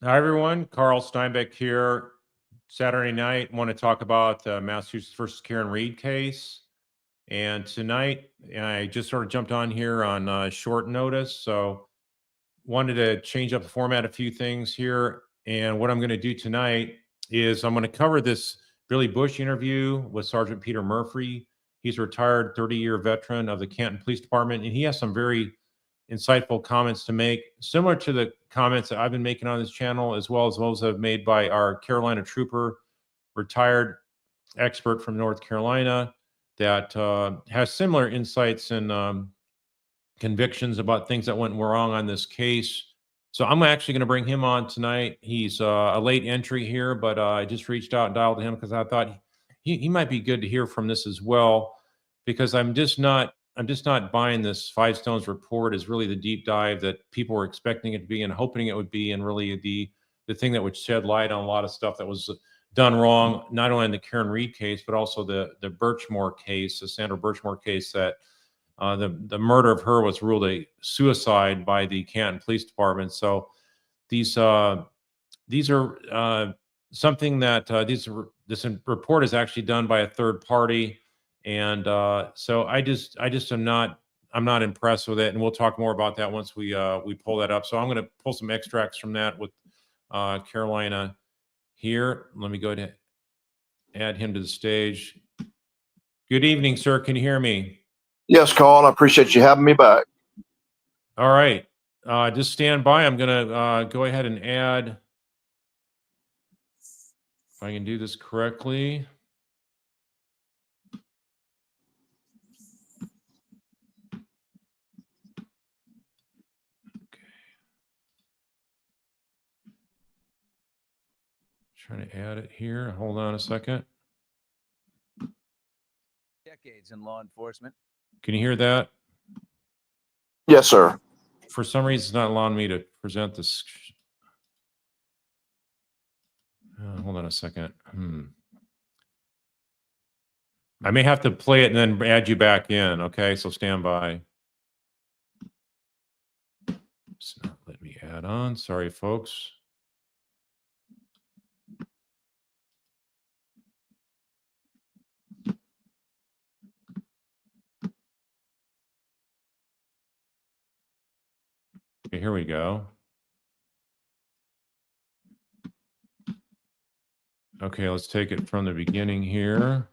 Hi, everyone. Carl Steinbeck here. Saturday night, want to talk about the Massachusetts versus Karen Reed case. And tonight, I just sort of jumped on here on short notice. So wanted to change up the format a few things here. And what I'm going to do tonight is I'm going to cover this Billy Bush interview with Sergeant Peter Murphrey. He's a retired 30-year veteran of the Canton Police Department, and he has some very insightful comments to make, similar to the comments that I've been making on this channel, as well as those that have made by our Carolina trooper, retired expert from North Carolina, that has similar insights and convictions about things that went wrong on this case. So I'm actually going to bring him on tonight. He's a late entry here, but I just reached out and dialed to him because I thought he might be good to hear from this as well, because I'm just not buying this Five Stones report as really the deep dive that people were expecting it to be and hoping it would be, and really the thing that would shed light on a lot of stuff that was done wrong, not only in the Karen Reed case, but also the Birchmore case, the Sandra Birchmore case, that the murder of her was ruled a suicide by the Canton Police Department. So these are something that this report is actually done by a third party, and so I'm not impressed with it, and we'll talk more about that once we pull that up. So I'm going to pull some extracts from that with Carolina here. Let me go ahead and add him to the stage. Good evening, sir. Can you hear me? Yes, Carl. I appreciate you having me back. All right. Just stand by. I'm going to go ahead and add, if I can do this correctly. Okay. Trying to add it here. Hold on a second. Decades in law enforcement. Can you hear that? Yes, sir. For some reason, it's not allowing me to present this. Hold on a second. I may have to play it and then add you back in. Okay, so stand by. It's not letting me add on. Sorry, folks. Okay, here we go. Okay, let's take it from the beginning here.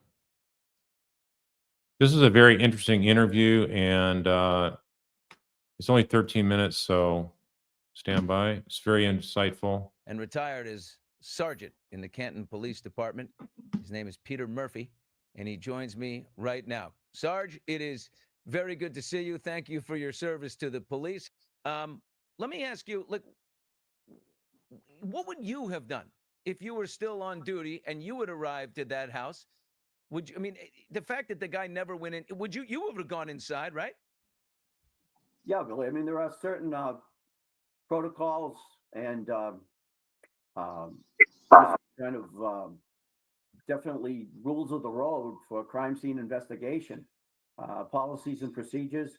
This is a very interesting interview, and it's only 13 minutes, so stand by. It's very insightful. And retired as sergeant in the Canton Police Department. His name is Peter Murphrey, and he joins me right now. Sarge, it is very good to see you. Thank you for your service to the police. Let me ask you, like, what would you have done if you were still on duty and you had arrived at that house? Would you, I mean, the fact that the guy never went in, would you would have gone inside, right? Yeah, Billy. I mean, there are certain protocols and kind of definitely rules of the road for crime scene investigation, policies and procedures.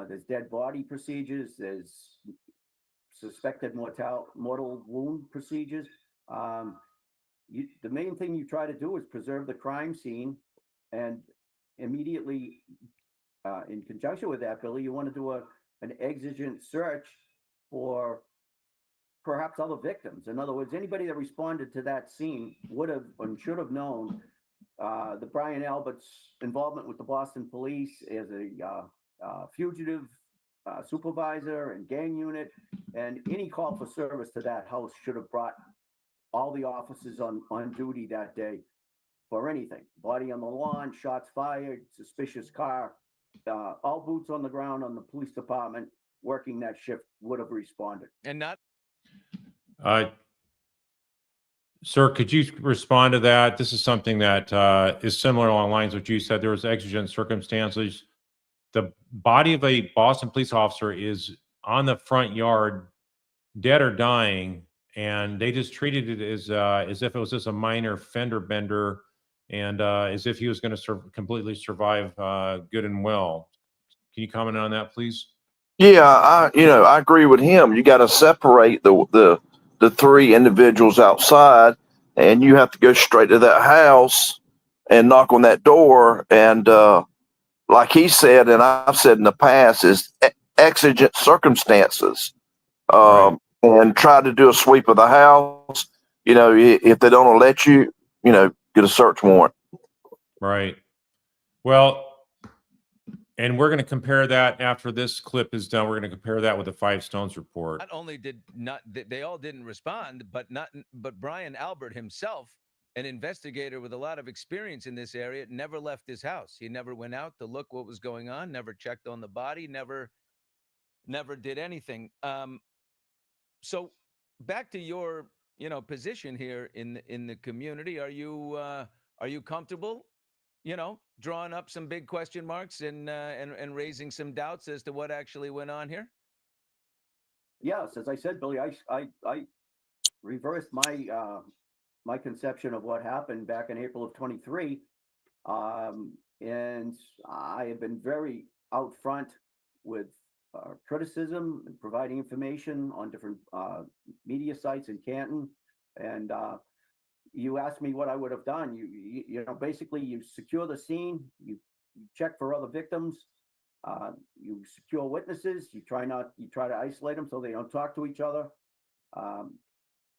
There's dead body procedures. There's suspected mortal wound procedures. The main thing you try to do is preserve the crime scene, and immediately, in conjunction with that, Billy, you want to do an exigent search for perhaps other victims. In other words, anybody that responded to that scene would have and should have known the Brian Albert's involvement with the Boston police as a fugitive supervisor and gang unit, and any call for service to that house should have brought all the officers on duty that day for anything. Body on the lawn, shots fired, suspicious car, all boots on the ground on the police department working that shift would have responded. And not. Sir, could you respond to that? This is something that is similar along the lines of what you said. There was exigent circumstances. The body of a Boston police officer is on the front yard, dead or dying, and they just treated it as if it was just a minor fender bender, and as if he was going to completely survive good and well. Can you comment on that, please? Yeah, I agree with him. You got to separate the the three individuals outside, and you have to go straight to that house and knock on that door. And like he said, and I've said in the past, is exigent circumstances. Right. And try to do a sweep of the house. You know, if they don't let you, you know, get a search warrant. Right. Well, and we're going to compare that after this clip is done. We're going to compare that with the Five Stones report. Not only did not they all didn't respond, but Brian Albert himself, an investigator with a lot of experience in this area, never left his house. He never went out to look what was going on, never checked on the body, never did anything. So back to your position here in the community. Are you comfortable, drawing up some big question marks and raising some doubts as to what actually went on here? Yes, as I said, Billy, I reversed my conception of what happened back in April of 23. And I have been very out front with criticism and providing information on different media sites in Canton. And you asked me what I would have done. You know, basically you secure the scene, you check for other victims, you secure witnesses, you try to isolate them so they don't talk to each other.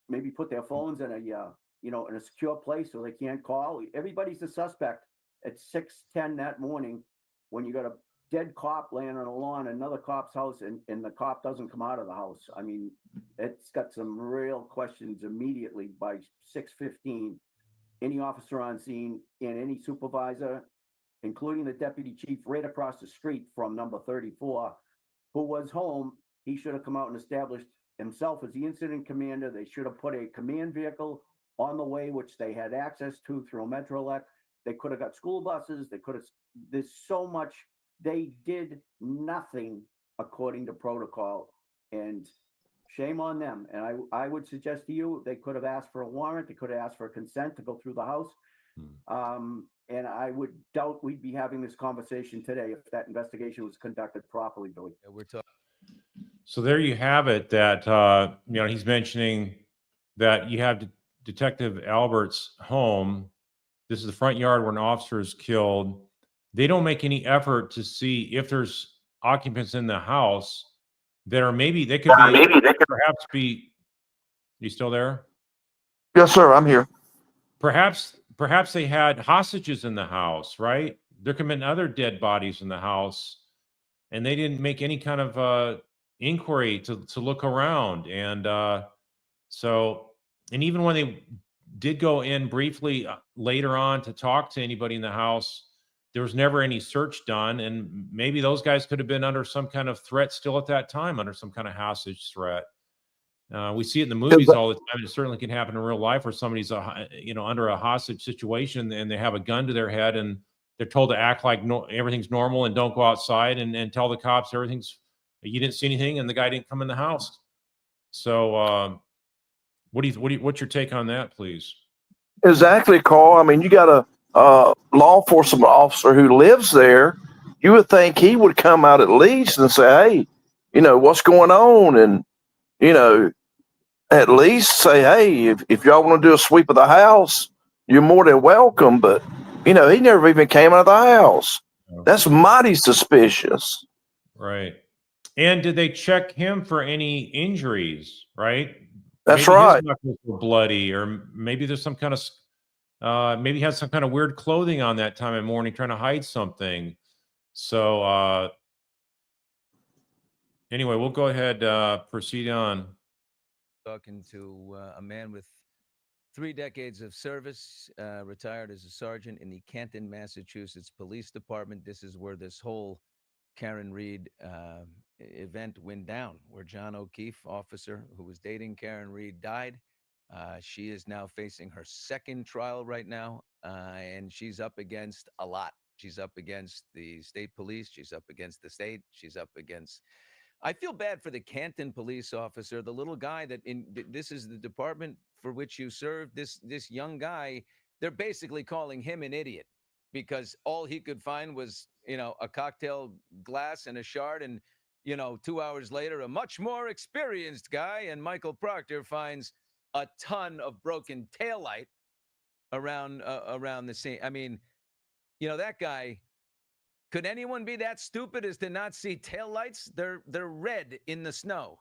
Maybe put their phones in a secure place so they can't call. Everybody's a suspect at 6:10 that morning when you got a dead cop laying on a lawn in another cop's house and the cop doesn't come out of the house. I mean, it's got some real questions immediately by 6:15. Any officer on scene and any supervisor, including the deputy chief right across the street from number 34, who was home, he should have come out and established himself as the incident commander. They should have put a command vehicle on the way, which they had access to through Metrolec. They could have got school buses. There's so much. They did nothing according to protocol, and shame on them. And I would suggest to you, they could have asked for a warrant. They could have asked for consent to go through the house. And I would doubt we'd be having this conversation today if that investigation was conducted properly, Billy. Yeah, we're talking. So there you have it. That he's mentioning that you have Detective Albert's home. This is the front yard where an officer is killed. They don't make any effort to see if there's occupants in the house that are they could perhaps be. You still there? Yes, sir. I'm here. Perhaps they had hostages in the house, right? There could have been other dead bodies in the house, and they didn't make any kind of inquiry to look around. And and even when they did go in briefly later on to talk to anybody in the house, there was never any search done. And maybe those guys could have been under some kind of threat still at that time, under some kind of hostage threat. We see it in the movies all the time. It certainly can happen in real life where somebody's under a hostage situation and they have a gun to their head and they're told to act like everything's normal and don't go outside and tell the cops you didn't see anything and the guy didn't come in the house. So what's your take on that, please? Exactly, Carl. I mean, you got a law enforcement officer who lives there. You would think he would come out at least and say, hey, what's going on? And, at least say, hey, if y'all want to do a sweep of the house, you're more than welcome. But, he never even came out of the house. That's mighty suspicious. Right. And did they check him for any injuries, right? That's maybe right. His knuckles were bloody, or maybe there's some kind of, maybe he has some kind of weird clothing on that time of morning trying to hide something. So anyway, we'll go ahead, proceed on. Talking to a man with 3 decades of service, retired as a sergeant in the Canton, Massachusetts Police Department. This is where this whole Karen Reed event went down, where John O'Keefe, officer who was dating Karen Reed, died. She is now facing her second trial right now, and she's up against a lot. She's up against the state police. She's up against the state. She's up against... I feel bad for the Canton police officer, the little guy this is the department for which you serve. This young guy, they're basically calling him an idiot because all he could find was, a cocktail glass and a shard. And 2 hours later, a much more experienced guy, and Michael Proctor finds a ton of broken taillight around the scene. I mean, that guy. Could anyone be that stupid as to not see taillights? They're red in the snow.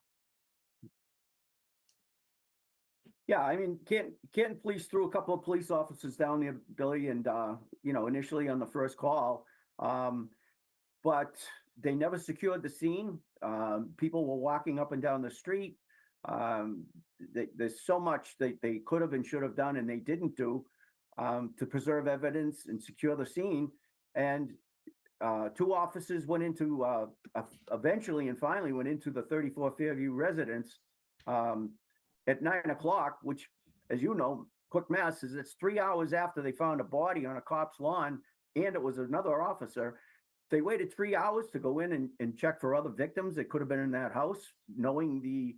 Yeah, I mean, Canton Police threw a couple of police officers down there, Billy, and initially on the first call, but they never secured the scene. People were walking up and down the street. There's so much they could have and should have done, and they didn't do to preserve evidence and secure the scene. And two officers went into eventually and finally went into the 34 Fairview residence at 9 o'clock, which, as you know, quick math is it's 3 hours after they found a body on a cop's lawn, and it was another officer. They waited 3 hours to go in and check for other victims that could have been in that house, knowing the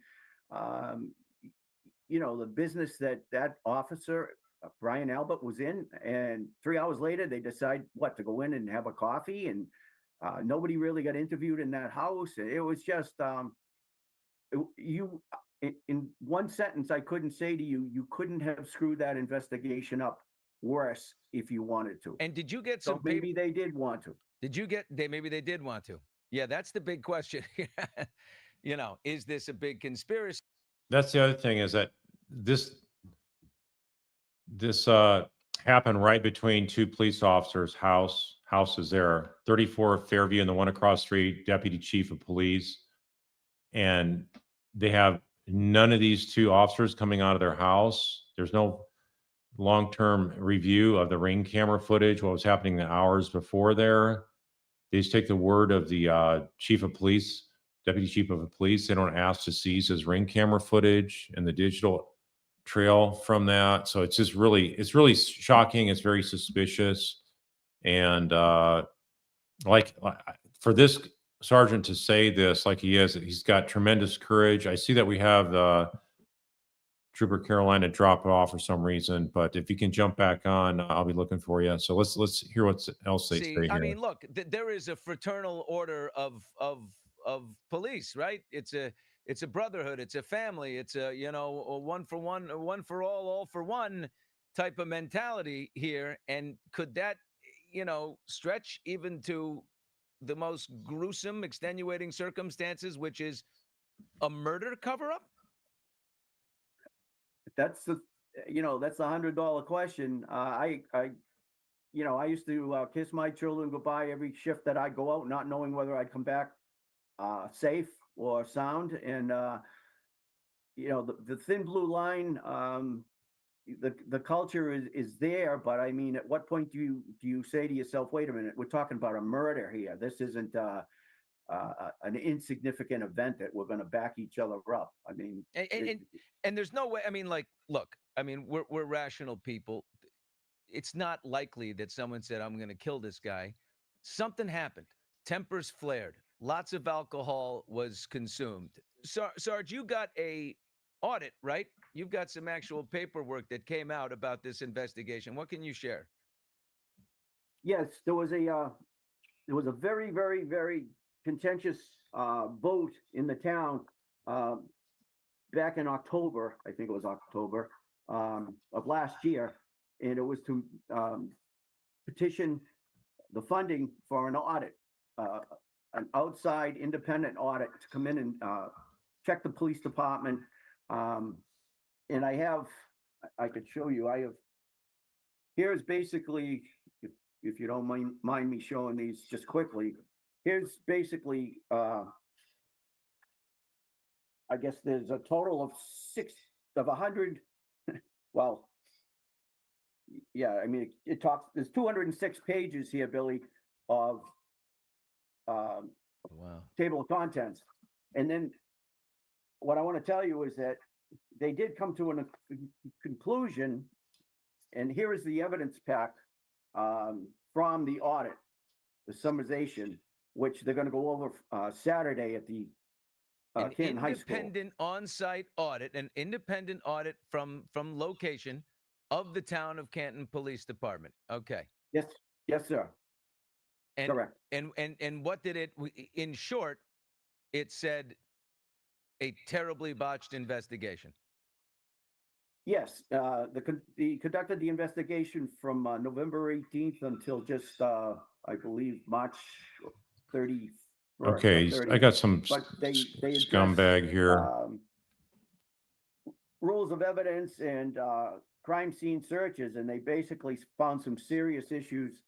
business that officer, Brian Albert, was in. And 3 hours later, they decide to go in and have a coffee, and nobody really got interviewed in that house. It was just in one sentence, I couldn't say to you, you couldn't have screwed that investigation up worse if you wanted to. And did you get some? So maybe they did want to. Maybe they did want to. Yeah, that's the big question. Is this a big conspiracy? That's the other thing, is that this happened right between two police officers' houses there, 34 Fairview and the one across the street, Deputy Chief of Police. And they have none of these two officers coming out of their house. There's no long-term review of the ring camera footage, what was happening the hours before there. They just take the word of the chief of police, deputy chief of police. They don't ask to seize his ring camera footage and the digital trail from that. So it's just it's really shocking. It's very suspicious. And for this sergeant to say this like he is, he's got tremendous courage. I see that we have Trooper Carolina drop off for some reason, but if you can jump back on, I'll be looking for you. So let's hear what else they say here. I mean, look, there is a fraternal order of police, right? It's a brotherhood, it's a family, it's a one for one, one for all for one type of mentality here. And could that stretch even to the most gruesome, extenuating circumstances, which is a murder cover-up? That's the $100 question. I used to kiss my children goodbye every shift that I go out, not knowing whether I'd come back safe or sound. And the thin blue line, the culture is there, but I mean, at what point do you say to yourself, wait a minute, we're talking about a murder here. This isn't an insignificant event that we're going to back each other up. I mean, and there's no way. I mean, look, I mean, we're rational people. It's not likely that someone said, I'm going to kill this guy. Something happened. Tempers flared. Lots of alcohol was consumed. Sarge, you got a audit, right? You've got some actual paperwork that came out about this investigation. What can you share? Yes, there was a very, very, very contentious vote in the town back in October. I think it was October of last year, and it was to petition the funding for an audit, an outside independent audit to come in and check the police department. And I could show you. Here's basically, if you don't mind me showing these just quickly. Here's basically, I guess there's a total of 100. Well, yeah, I mean, there's 206 pages here, Billy, of Wow. Table of contents. And then what I want to tell you is that they did come to a conclusion, and here is the evidence pack from the audit, the summarization, which they're going to go over Saturday at the Canton High School. Independent on-site audit, an independent audit from location of the town of Canton Police Department. Okay. Yes, sir. And, Correct. And what did it? In short, it said a terribly botched investigation. Yes, the conducted the investigation from November 18th until just I believe March 31st. or Okay, I 30th. got some But they addressed, scumbag here. Rules of evidence and crime scene searches, and they basically found some serious issues,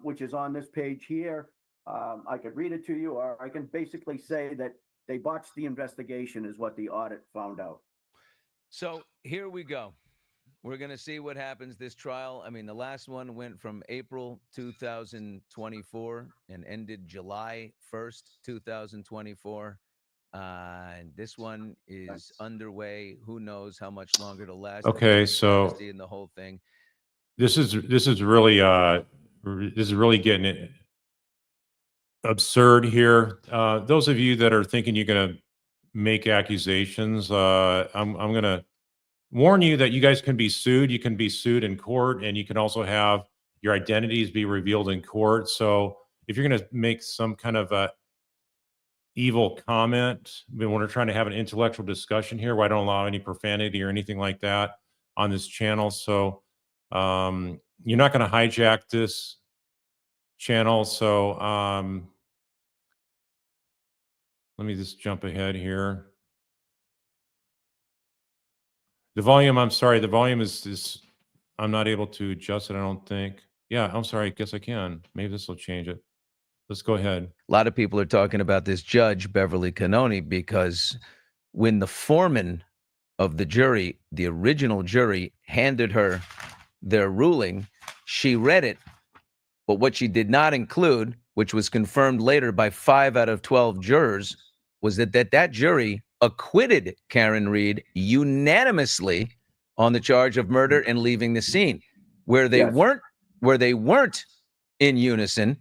which is on this page here. I could read it to you, or I can basically say that they botched the investigation is what the audit found out. So here we go. We're going to see what happens this trial. I mean, the last one went from April 2024 and ended July 1st, 2024. And this one is underway. Who knows how much longer it'll last. Okay, so in the whole thing. this is really getting it absurd here. Those of you that are thinking you're going to make accusations, I'm going to warn you that you guys can be sued. You can be sued in court, and you can also have your identities be revealed in court. So if you're going to make some kind of a evil comment, when we're trying to have an intellectual discussion here, where I don't allow any profanity or anything like that on this channel. So you're not going to hijack this channel. So let me just jump ahead here. The volume, I'm sorry, the volume is I'm not able to adjust it, I don't think. Yeah, I'm sorry, I guess I can. Maybe this will change it. Let's go ahead. A lot of people are talking about this judge, Beverly Cannoni, because when the foreman of the jury, the original jury, handed her their ruling, she read it. But what she did not include, which was confirmed later by 5 out of 12 jurors, was that jury acquitted Karen Reed unanimously on the charge of murder and leaving the scene. Where they weren't in unison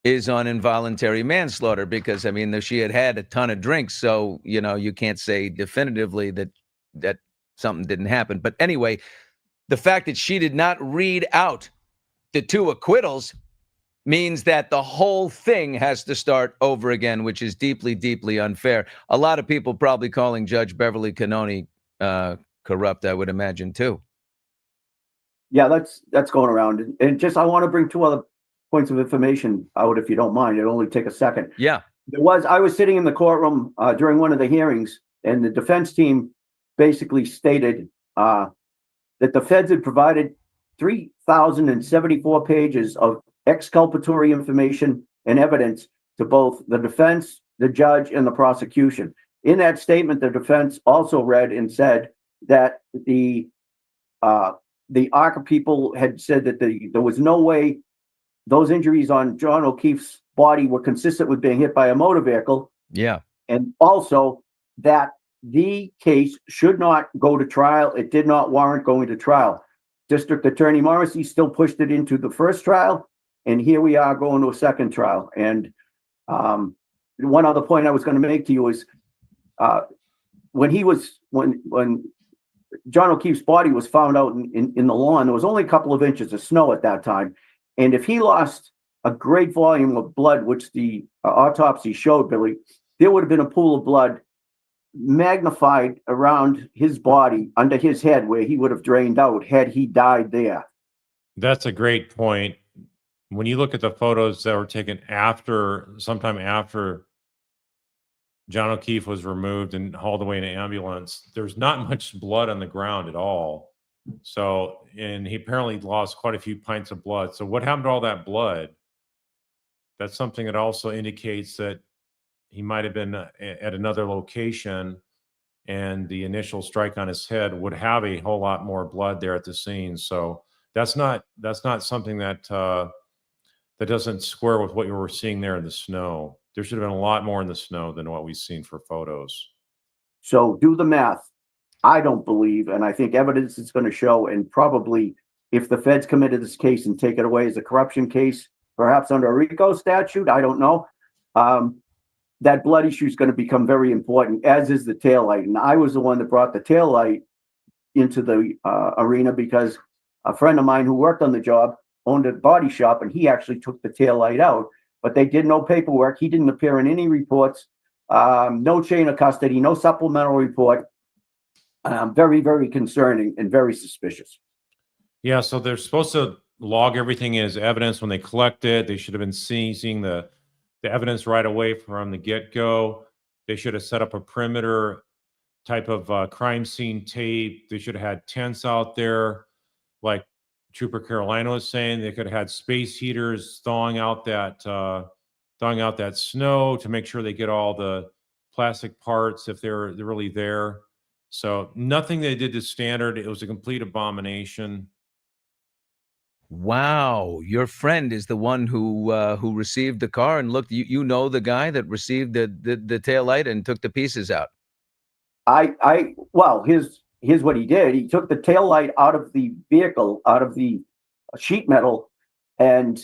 is on involuntary manslaughter, because I mean, she had a ton of drinks, so you can't say definitively that something didn't happen. But anyway, the fact that she did not read out the 2 acquittals means that the whole thing has to start over again, which is deeply, deeply unfair. A lot of people probably calling Judge Beverly Cannoni corrupt, I would imagine, too. Yeah, that's going around. And just I want to bring 2 other points of information out, if you don't mind. It'll only take a second. Yeah. I was sitting in the courtroom during one of the hearings, and the defense team basically stated that the feds had provided 3,074 pages of exculpatory information and evidence to both the defense, the judge, and the prosecution. In that statement, the defense also read and said that the ARCA people had said that there was no way those injuries on John O'Keefe's body were consistent with being hit by a motor vehicle. Yeah. And also that the case should not go to trial. It did not warrant going to trial. District Attorney Morrissey still pushed it into the first trial, and here we are going to a second trial. And one other point I was going to make to you is when John O'Keefe's body was found out in the lawn, there was only a couple of inches of snow at that time. And if he lost a great volume of blood, which the autopsy showed, Billy, there would have been a pool of blood magnified around his body under his head, where he would have drained out had he died there. That's a great point. When you look at the photos that were taken sometime after John O'Keefe was removed and hauled away in an ambulance, there's not much blood on the ground at all. So, and he apparently lost quite a few pints of blood. So what happened to all that blood? That's something that also indicates that he might have been at another location, and the initial strike on his head would have a whole lot more blood there at the scene. So that's not something that that doesn't square with what you were seeing there in the snow. There should have been a lot more in the snow than what we've seen for photos. So do the math. I don't believe, and I think evidence is going to show, and probably if the feds come into this case and take it away as a corruption case, perhaps under a RICO statute, I don't know, that blood issue is going to become very important, as is the taillight. And I was the one that brought the taillight into the arena because a friend of mine who worked on the job owned a body shop, and he actually took the taillight out, but they did no paperwork. He didn't appear in any reports. No chain of custody, no supplemental report. Very, very concerning and very suspicious. Yeah, so they're supposed to log everything as evidence when they collect it. They should have been seizing the evidence right away from the get-go. They should have set up a perimeter type of crime scene tape. They should have had tents out there, like Trooper Carolina was saying. They could have had space heaters thawing out that snow to make sure they get all the plastic parts if they're really there. So nothing they did to standard. It was a complete abomination. Wow, your friend is the one who received the car and looked. You know the guy that received the tail light and took the pieces out. Well, here's what he did. He took the tail light out of the vehicle, out of the sheet metal, and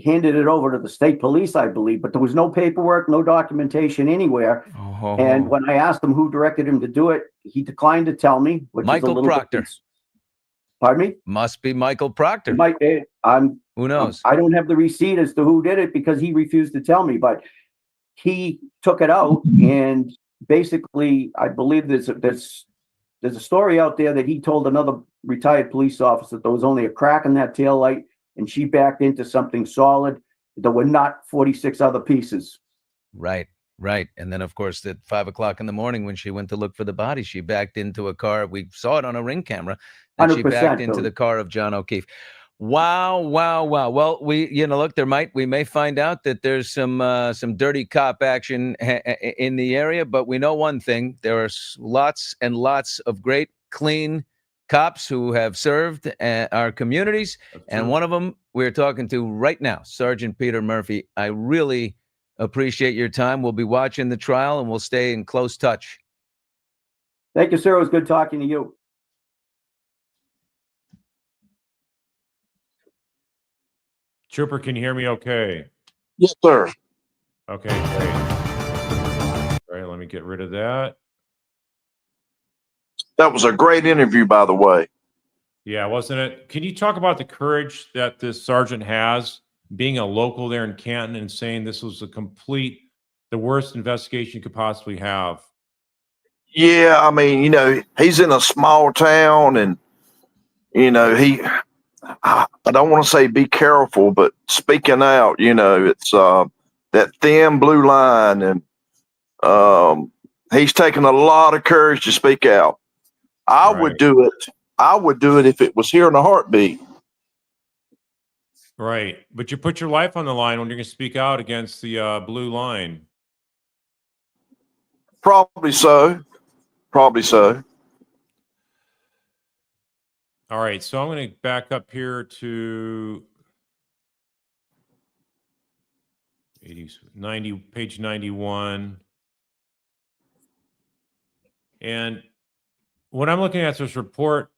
handed it over to the state police, I believe. But there was no paperwork, no documentation anywhere. Oh. And when I asked him who directed him to do it, he declined to tell me. Which Michael is a little Proctor. Pardon me? Must be Michael Proctor. Who knows? I don't have the receipt as to who did it because he refused to tell me. But he took it out, and basically, I believe there's a story out there that he told another retired police officer that there was only a crack in that tail light, and she backed into something solid. There were not 46 other pieces. Right. And then, of course, at 5 o'clock in the morning, when she went to look for the body, she backed into a car. We saw it on a Ring camera. And she backed into the car of John O'Keefe. Wow. Well, look, we may find out that there's some dirty cop action in the area, but we know one thing: there are lots and lots of great, clean cops who have served our communities, and one of them we're talking to right now, Sergeant Peter Murphy. I really appreciate your time. We'll be watching the trial, and we'll stay in close touch. Thank you, sir. It was good talking to you. Trooper, can you hear me okay? Yes, sir. Okay, great. All right, let me get rid of that. That was a great interview, by the way. Yeah, wasn't it? Can you talk about the courage that this sergeant has, being a local there in Canton and saying this was the worst investigation you could possibly have? Yeah, I mean, he's in a small town, and I don't want to say be careful, but speaking out, it's that thin blue line, and he's taken a lot of courage to speak out. I would do it. I would do it if it was here in a heartbeat. Right. But you put your life on the line when you're going to speak out against the blue line. Probably so. All right. So I'm going to back up here to page 91. And when I'm looking at this report,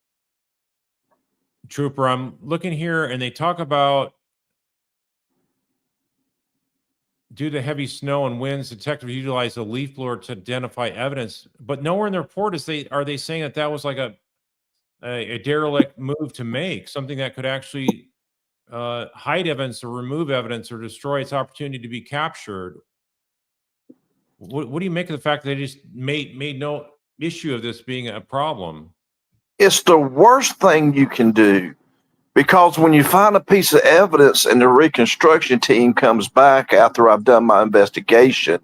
Trooper, I'm looking here and they talk about due to heavy snow and winds, detectives utilized a leaf blower to identify evidence. But nowhere in the report are they saying that was like a derelict move to make, something that could actually hide evidence or remove evidence or destroy its opportunity to be captured. What do you make of the fact that they just made no issue of this being a problem? It's the worst thing you can do, because when you find a piece of evidence and the reconstruction team comes back after I've done my investigation,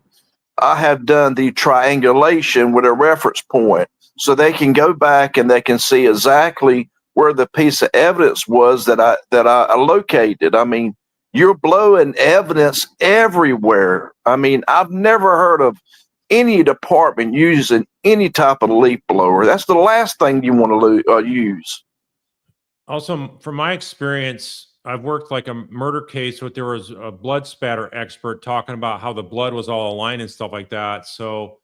I have done the triangulation with a reference point, so they can go back and they can see exactly where the piece of evidence was that I located. I mean, you're blowing evidence everywhere. I mean, I've never heard of any department using any type of leaf blower. That's the last thing you want to use. Also, from my experience, I've worked like a murder case where there was a blood spatter expert talking about how the blood was all aligned and stuff like that. So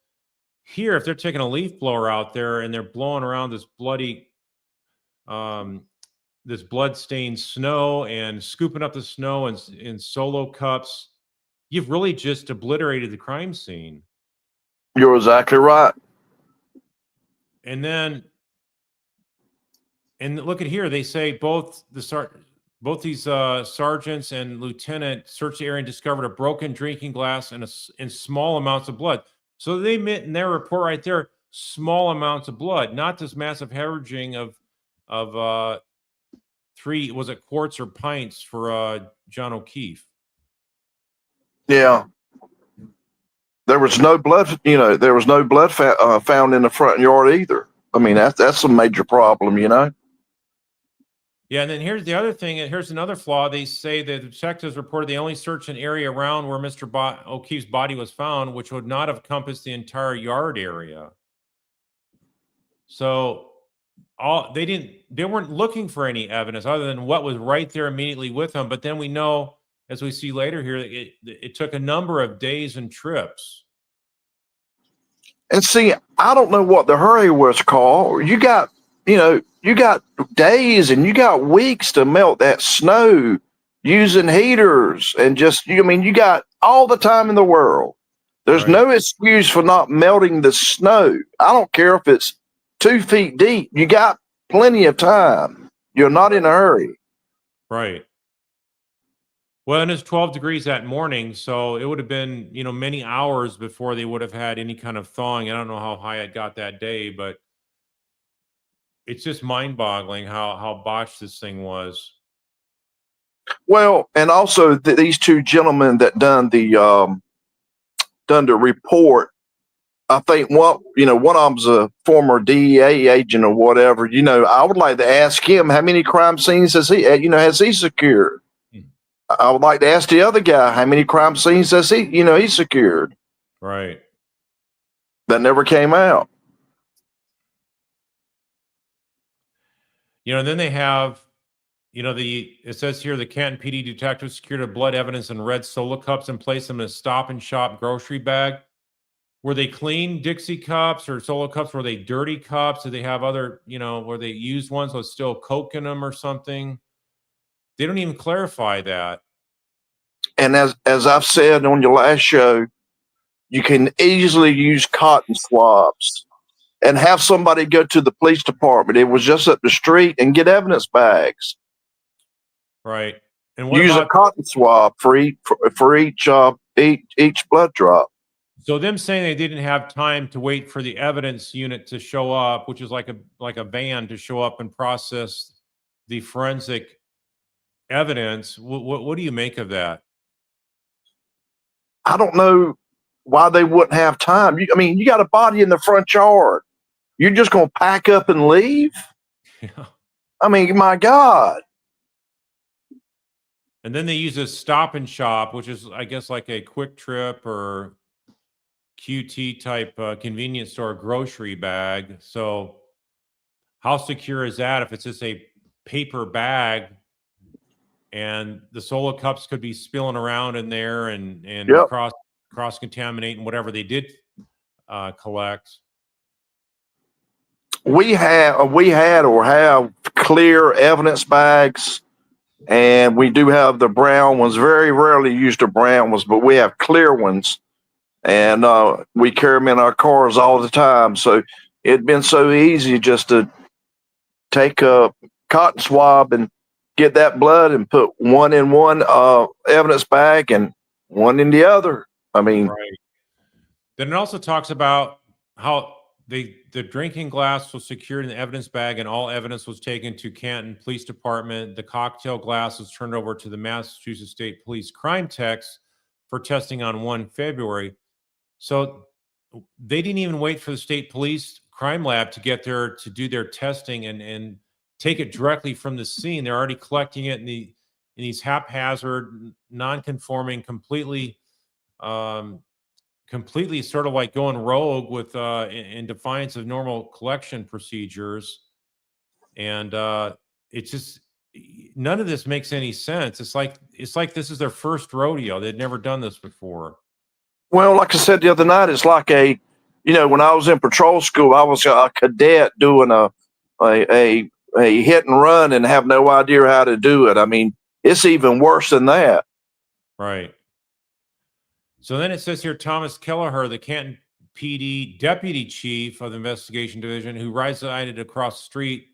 here, if they're taking a leaf blower out there and they're blowing around this bloody, this blood-stained snow and scooping up the snow in solo cups, you've really just obliterated the crime scene. You're exactly right. And then, and look at here, they say both both these sergeants and lieutenant searched the area and discovered a broken drinking glass and small amounts of blood. So they admit in their report right there, small amounts of blood, not this massive hemorrhaging of 3, was it quarts or pints for John O'Keefe? Yeah. There was no blood, there was no blood found in the front yard either. I mean, that's a major problem, Yeah, and then here's the other thing. Here's another flaw. They say that the detectives reported they only searched an area around where Mr. O'Keefe's body was found, which would not have encompassed the entire yard area. So they weren't looking for any evidence other than what was right there immediately with them. But then we know, as we see later here, it took a number of days and trips. And see, I don't know what the hurry was, Carl. You got days and you got weeks to melt that snow using heaters and you got all the time in the world. There's Right. no excuse for not melting the snow. I don't care if it's 2 feet deep. You got plenty of time. You're not in a hurry. Right. Well, and it's 12 degrees that morning, so it would have been, many hours before they would have had any kind of thawing. I don't know how high it got that day, but it's just mind-boggling how botched this thing was. Well, and also these 2 gentlemen that done the report, I think one of them's a former DEA agent or whatever. I would like to ask him how many crime scenes has he secured. I would like to ask the other guy how many crime scenes has he secured. Right. That never came out. And then they have, it says here the Canton PD detectives secured a blood evidence in red Solo cups and placed them in a Stop and Shop grocery bag. Were they clean Dixie cups or Solo cups? Were they dirty cups? Did they have other, were they used ones with still Coke in them or something? They don't even clarify that. And as I've said on your last show, you can easily use cotton swabs and have somebody go to the police department. It was just up the street and get evidence bags. Right. And what Use a cotton swab for each blood drop. So them saying they didn't have time to wait for the evidence unit to show up, which is like a van to show up and process the forensic evidence. What do you make of that? I don't know why they wouldn't have time. You got a body in the front yard. You're just going to pack up and leave? Yeah. My God. And then they use a Stop and Shop, which is, I guess, like a Quick Trip or QT type convenience store grocery bag. So how secure is that if it's just a paper bag and the Solo cups could be spilling around in there and Yep. cross contaminating whatever they did collect? We had or have clear evidence bags, and we do have the brown ones. Very rarely use the brown ones, but we have clear ones, and we carry them in our cars all the time. So it'd been so easy just to take a cotton swab and get that blood and put one in one evidence bag and one in the other. Right. Then it also talks about how the drinking glass was secured in the evidence bag and all evidence was taken to Canton Police Department. The cocktail glass was turned over to the Massachusetts State Police crime techs for testing on 1 February. So they didn't even wait for the state police crime lab to get there to do their testing and take it directly from the scene. They're already collecting it in these haphazard, non-conforming, completely sort of like going rogue with in defiance of normal collection procedures. And it's just, none of this makes any sense. It's like this is their first rodeo. They'd never done this before. Well, like I said the other night, it's like when I was in patrol school, I was a cadet doing a hit and run and have no idea how to do it. It's even worse than that. Right. So then it says here, Thomas Kelleher, the Canton PD deputy chief of the investigation division, who resided across the street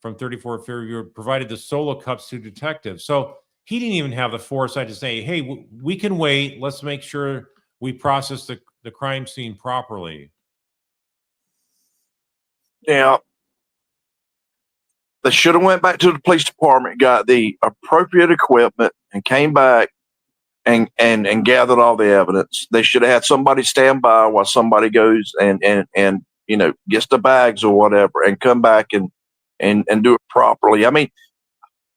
from 34 Fairview provided the solo cups to detectives. So he didn't even have the foresight to say, hey, we can wait. Let's make sure we process the crime scene properly. Yeah. They should have went back to the police department, got the appropriate equipment, and came back and gathered all the evidence. They should have had somebody stand by while somebody goes and gets the bags or whatever, and come back and do it properly. I mean,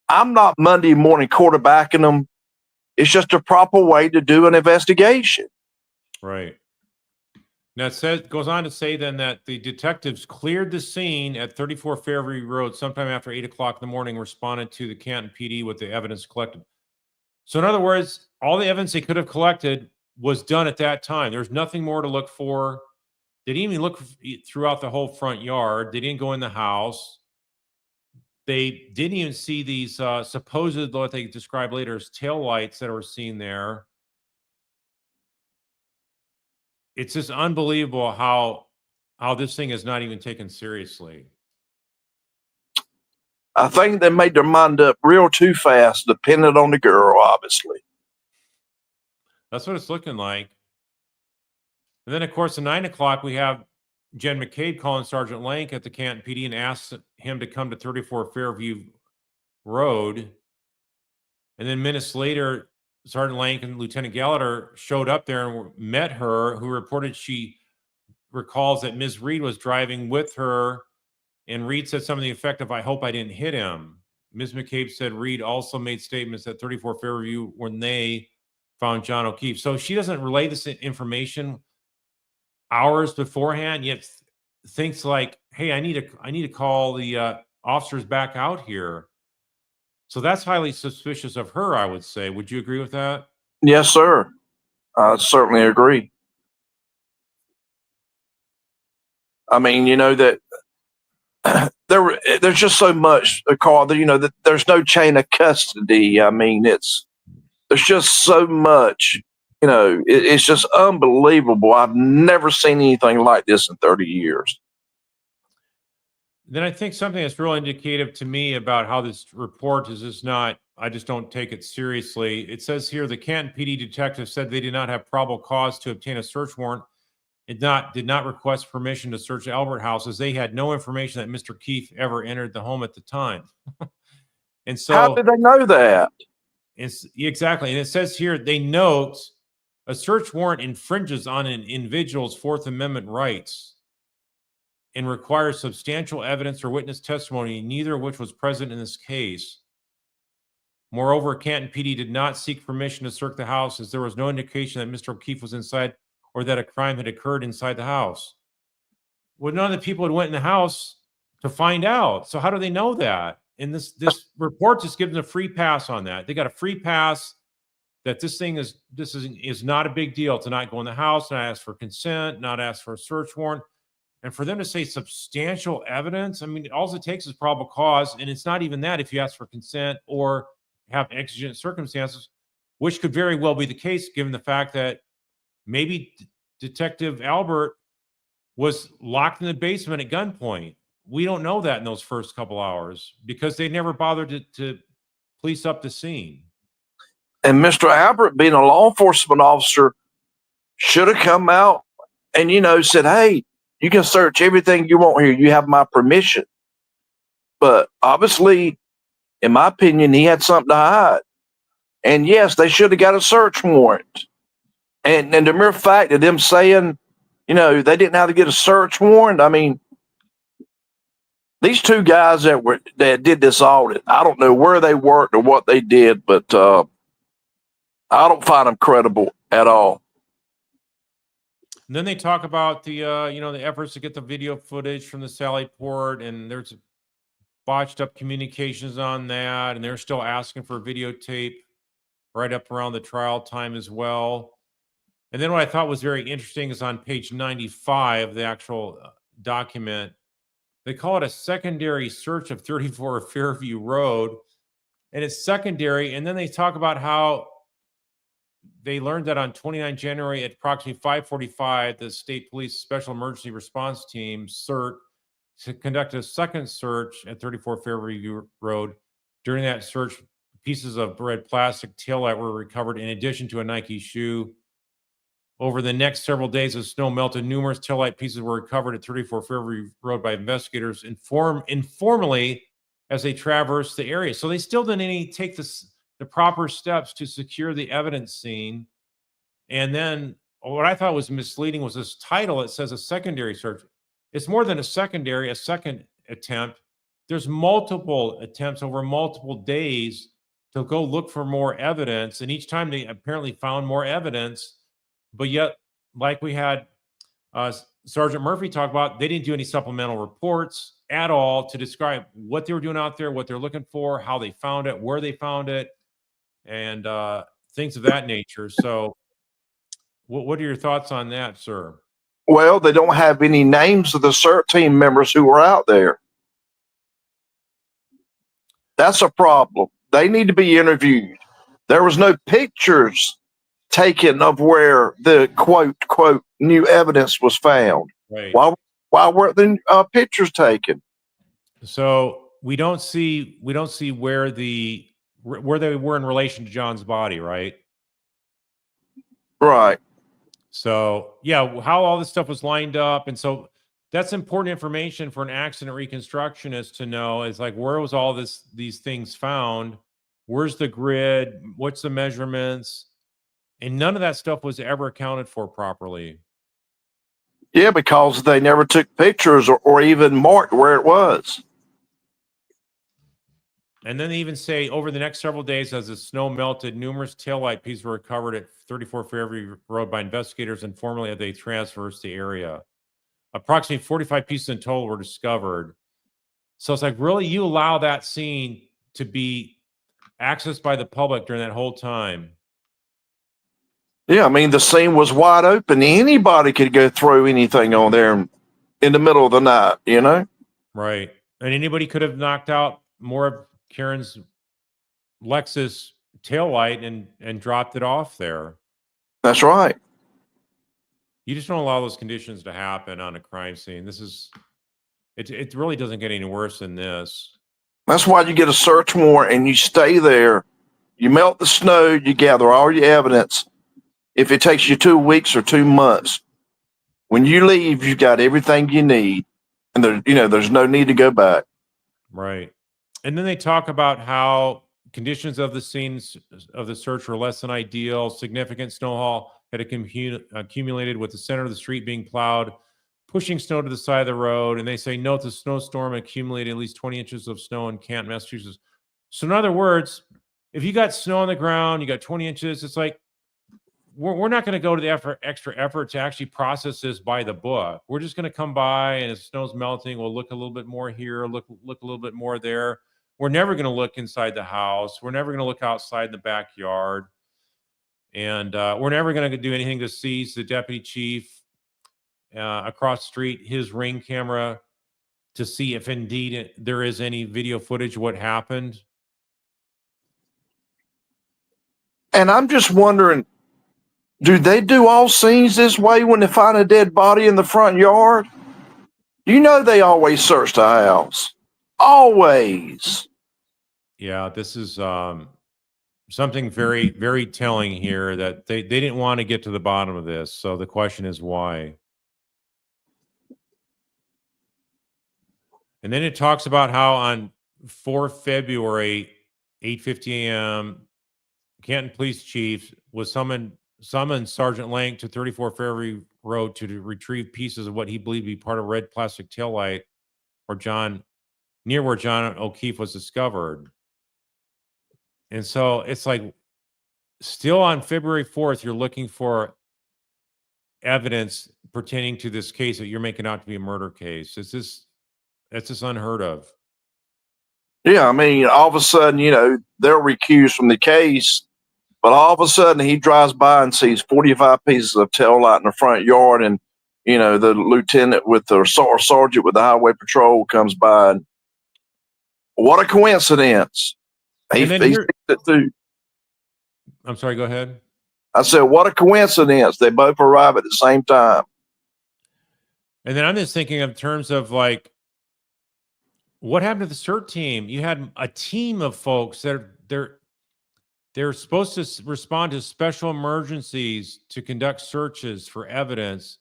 I'm not Monday morning quarterbacking them. It's just a proper way to do an investigation. Right. Now it goes on to say then that the detectives cleared the scene at 34 Fairview Road sometime after 8 o'clock in the morning, responded to the Canton PD with the evidence collected. So in other words, all the evidence they could have collected was done at that time. There's nothing more to look for. They didn't even look throughout the whole front yard. They didn't go in the house. They didn't even see these supposed, what they describe later as taillights that were seen there. It's just unbelievable how this thing is not even taken seriously. I think they made their mind up real too fast, depending on the girl, obviously. That's what it's looking like. And then, of course, at 9 o'clock, we have Jen McCabe calling Sergeant Lank at the Canton PD and asks him to come to 34 Fairview Road. And then minutes later, Sergeant Lank and Lieutenant Gallagher showed up there and met her, who reported she recalls that Ms. Reed was driving with her, and Reed said something to the effect of, I hope I didn't hit him. Ms. McCabe said Reed also made statements at 34 Fairview when they found John O'Keefe. So she doesn't relay this information hours beforehand, yet thinks like, hey, I need to call the officers back out here. So that's highly suspicious of her, I would say. Would you agree with that? Yes, sir. I certainly agree. I mean, that there's just so much, Carl, that there's no chain of custody. I mean, there's just so much, it's just unbelievable. I've never seen anything like this in 30 years. Then I think something that's real indicative to me about how this report is just not, I just don't take it seriously. It says here, the Canton PD detective said they did not have probable cause to obtain a search warrant. It did not request permission to search Albert House, as they had no information that Mr. Keefe ever entered the home at the time. And so, how did they know that? Exactly. And it says here, they note a search warrant infringes on an individual's Fourth Amendment rights and requires substantial evidence or witness testimony, neither of which was present in this case. Moreover, Canton PD did not seek permission to search the house, as there was no indication that Mr. O'Keefe was inside or that a crime had occurred inside the house. Well, none of the people had went in the house to find out. So how do they know that? And this report just gives them a free pass on that. They got a free pass that this is not a big deal to not go in the house, not ask for consent, not ask for a search warrant. And for them to say substantial evidence, I mean, all it takes is probable cause. And it's not even that if you ask for consent or have exigent circumstances, which could very well be the case, given the fact that maybe Detective Albert was locked in the basement at gunpoint. We don't know that in those first couple hours because they never bothered to police up the scene. And Mr. Albert, being a law enforcement officer, should have come out and, said, hey, you can search everything you want here. You have my permission. But obviously, in my opinion, he had something to hide. And yes, they should have got a search warrant. And the mere fact of them saying, they didn't have to get a search warrant. I mean, these two guys that did this audit, I don't know where they worked or what they did, but I don't find them credible at all. And then they talk about the the efforts to get the video footage from the Sally Port, and there's botched up communications on that, and they're still asking for videotape right up around the trial time as well. And then what I thought was very interesting is on page 95, the actual document, they call it a secondary search of 34 Fairview Road, and it's secondary. And then they talk about how they learned that on 29 January at approximately 5:45, the State Police Special Emergency Response Team, CERT, to conduct a second search at 34 Fairview Road. During that search, pieces of red plastic taillight were recovered in addition to a Nike shoe. Over the next several days, as snow melted, numerous taillight pieces were recovered at 34 Fairview Road by investigators informally as they traversed the area. So they still didn't take the proper steps to secure the evidence scene. And then what I thought was misleading was this title. It says a secondary search. It's more than a second attempt. There's multiple attempts over multiple days to go look for more evidence. And each time they apparently found more evidence. But yet, like we had Sergeant Murphy talk about, they didn't do any supplemental reports at all to describe what they were doing out there, what they're looking for, how they found it, where they found it, and things of that nature. So what are your thoughts on that, sir? Well, they don't have any names of the CERT team members who were out there. That's a problem. They need to be interviewed. There was no pictures taken of where the quote new evidence was found. Right. Why weren't the pictures taken? So we don't see where they were in relation to John's body, right? Right. So yeah, how all this stuff was lined up, and so that's important information for an accident reconstructionist to know. Is like, where was all these things found? Where's the grid? What's the measurements? And none of that stuff was ever accounted for properly. Yeah, because they never took pictures or even marked where it was. And then they even say over the next several days, as the snow melted, numerous taillight pieces were recovered at 34 Fairview Road by investigators, and formally they traversed the area. Approximately 45 pieces in total were discovered. So it's like, really, you allow that scene to be accessed by the public during that whole time? Yeah, I mean, the scene was wide open. Anybody could go throw anything on there in the middle of the night, you know? Right. And anybody could have knocked out more of Karen's Lexus taillight and dropped it off there. That's right. You just don't allow those conditions to happen on a crime scene. It really doesn't get any worse than this. That's why you get a search warrant and you stay there. You melt the snow, you gather all your evidence. If it takes you 2 weeks or 2 months, when you leave, you've got everything you need, and there's no need to go back. Right. And then they talk about how conditions of the scenes of the search were less than ideal. Significant snowfall had accumulated with the center of the street being plowed, pushing snow to the side of the road. And they say, note the snowstorm accumulated at least 20 inches of snow in Canton, Massachusetts. So in other words, if you got snow on the ground, you got 20 inches, it's like, we're not going to go to the extra effort to actually process this by the book. We're just going to come by, and as snow's melting, we'll look a little bit more here, look a little bit more there. We're never going to look inside the house. We're never going to look outside the backyard. And we're never going to do anything to seize the deputy chief across the street, his Ring camera, to see if indeed there is any video footage of what happened. And I'm just wondering, do they do all scenes this way when they find a dead body in the front yard? You know they always search the house. Always. Yeah, this is something very, very telling here, that they didn't want to get to the bottom of this. So the question is why? And then it talks about how on 4 February, 8:50 a.m., Canton Police Chief was summoned Sergeant Lang to 34 Fairview Road to retrieve pieces of what he believed to be part of a red plastic taillight near where John O'Keefe was discovered. And so it's like, still on February 4th, you're looking for evidence pertaining to this case that you're making out to be a murder case. It's just unheard of. Yeah, I mean, all of a sudden, they're recused from the case, but all of a sudden he drives by and sees 45 pieces of taillight in the front yard, and the lieutenant or sergeant with the highway patrol comes by, and what a coincidence. He fixed it too. I'm sorry, go ahead. I said, what a coincidence. They both arrive at the same time. And then I'm just thinking in terms of, like, what happened to the CERT team? You had a team of folks that they're supposed to respond to special emergencies to conduct searches for evidence,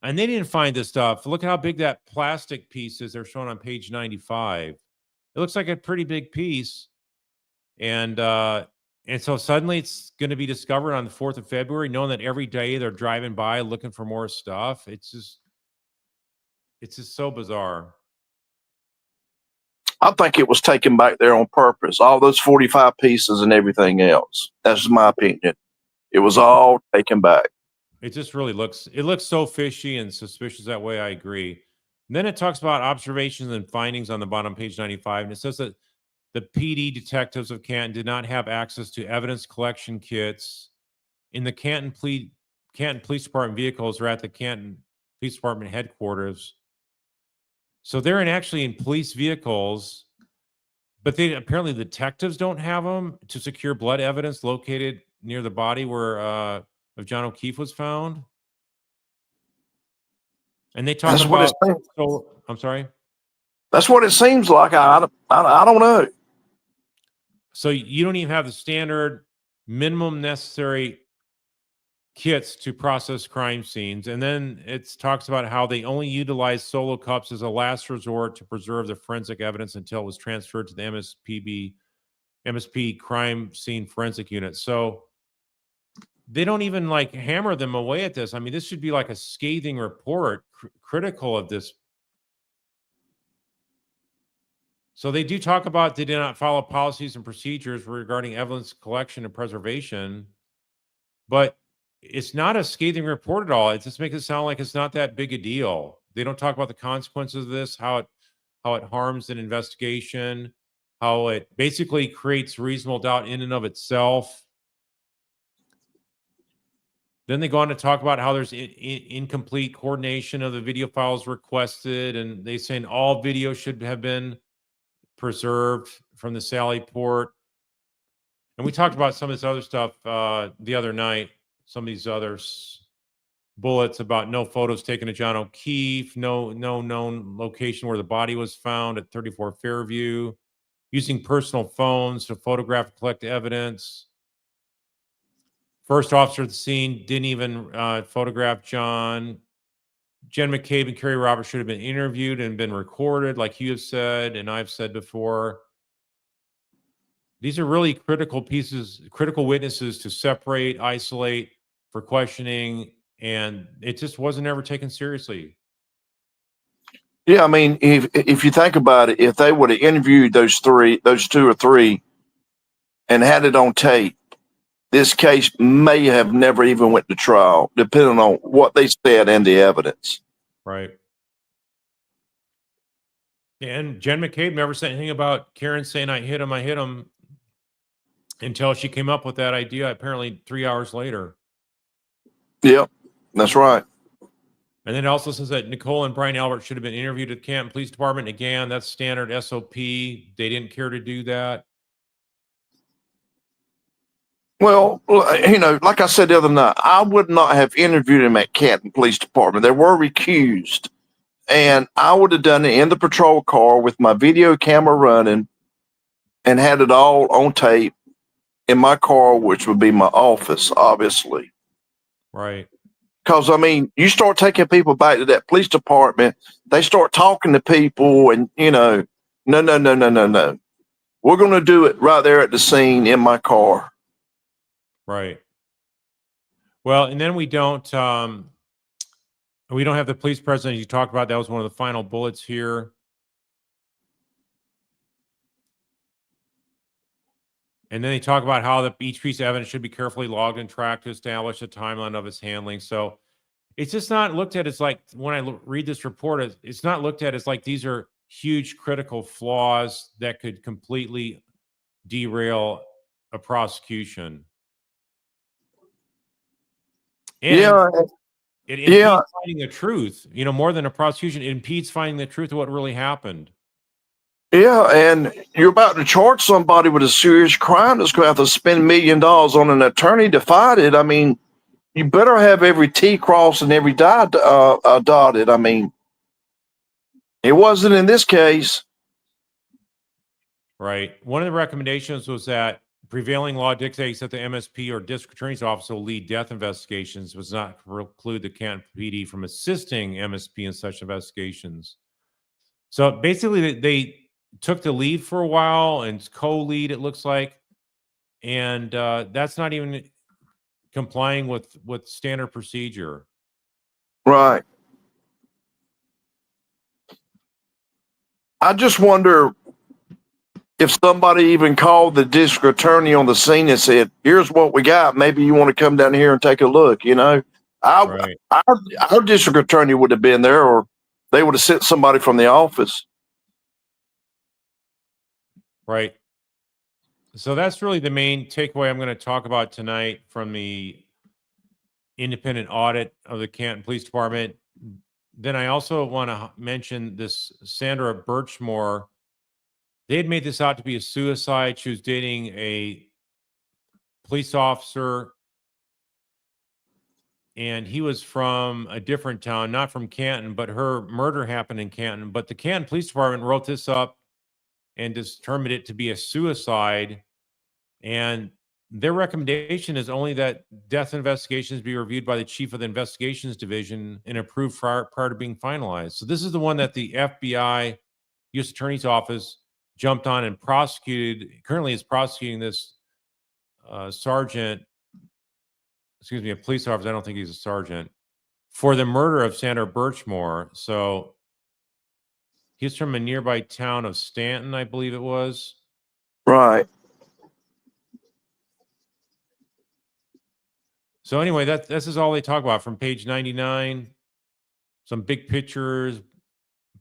and they didn't find this stuff. Look at how big that plastic piece is. They're shown on page 95. It looks like a pretty big piece, and so suddenly it's going to be discovered on the 4th of February, knowing that every day they're driving by looking for more stuff. It's just so bizarre. I think it was taken back there on purpose. All those 45 pieces and everything else. That's my opinion. It was all taken back. It just really looks so fishy and suspicious that way. I agree. And then it talks about observations and findings on the bottom, page 95. And it says that the PD detectives of Canton did not have access to evidence collection kits in the Canton Police Department vehicles or at the Canton Police Department headquarters. So they're actually in police vehicles, but apparently the detectives don't have them to secure blood evidence located near the body where of John O'Keefe was found. And they talk about. I'm sorry. That's what it seems like. I don't know. So you don't even have the standard minimum necessary kits to process crime scenes. And then it talks about how they only utilize solo cups as a last resort to preserve the forensic evidence until it was transferred to the MSP crime scene forensic unit. So they don't even like hammer them away at this. I mean, this should be like a scathing report critical of this. So they do talk about they did not follow policies and procedures regarding evidence collection and preservation, but it's not a scathing report at all. It just makes it sound like it's not that big a deal. They don't talk about the consequences of this, how it harms an investigation, how it basically creates reasonable doubt in and of itself. Then they go on to talk about how there's incomplete coordination of the video files requested, and they saying all video should have been preserved from the Sally port. And we talked about some of this other stuff the other night. Some of these other bullets about no photos taken of John O'Keefe, no known location where the body was found at 34 Fairview, using personal phones to photograph and collect evidence. First officer at the scene didn't even photograph John. Jen McCabe and Kerry Roberts should have been interviewed and been recorded, like you have said and I've said before. These are really critical witnesses to separate, isolate for questioning, and it just wasn't ever taken seriously. Yeah, I mean, if you think about it, if they would have interviewed those two or three, and had it on tape, this case may have never even went to trial, depending on what they said and the evidence. Right. And Jen McCabe never said anything about Karen saying, I hit him, until she came up with that idea, apparently 3 hours later. Yep, that's right. And then it also says that Nicole and Brian Albert should have been interviewed at the Canton Police Department. Again, that's standard SOP. They didn't care to do that. Well, like I said the other night, I would not have interviewed him at Canton Police Department. They were recused. And I would have done it in the patrol car with my video camera running and had it all on tape in my car, which would be my office, obviously. Right. Because, I mean, you start taking people back to that police department, they start talking to people and, no. We're going to do it right there at the scene in my car. Right. Well, and then we don't have the police president you talked about. That was one of the final bullets here. And then they talk about how each piece of evidence should be carefully logged and tracked to establish the timeline of its handling. So it's just not looked at as like, when I read this report, it's not looked at as like these are huge critical flaws that could completely derail a prosecution. And it impedes finding the truth, more than a prosecution. It impedes finding the truth of what really happened. Yeah, and you're about to charge somebody with a serious crime that's going to have to spend $1 million on an attorney to fight it. I mean, you better have every T crossed and every I dotted. I mean, it wasn't in this case. Right. One of the recommendations was that prevailing law dictates that the MSP or district attorney's office will lead death investigations, was not preclude the Canton PD from assisting MSP in such investigations. So basically, they took the lead for a while and co-lead, it looks like, and that's not even complying with standard procedure. Right. I just wonder if somebody even called the district attorney on the scene and said, "Here's what we got. Maybe you want to come down here and take a look." You know, Right. our district attorney would have been there, or they would have sent somebody from the office. Right. So that's really the main takeaway I'm going to talk about tonight from the independent audit of the Canton Police Department. Then I also want to mention this Sandra Birchmore. They had made this out to be a suicide. She was dating a police officer, and he was from a different town, not from Canton, but her murder happened in Canton. But the Canton Police Department wrote this up and determined it to be a suicide. And their recommendation is only that death investigations be reviewed by the chief of the investigations division and approved prior to being finalized. So this is the one that the FBI, U.S. Attorney's Office, jumped on and prosecuted. Currently is prosecuting this sergeant, excuse me, a police officer, I don't think he's a sergeant, for the murder of Sandra Birchmore. So he's from a nearby town of Stanton, I believe it was. Right. So anyway, this is all they talk about from page 99. Some big pictures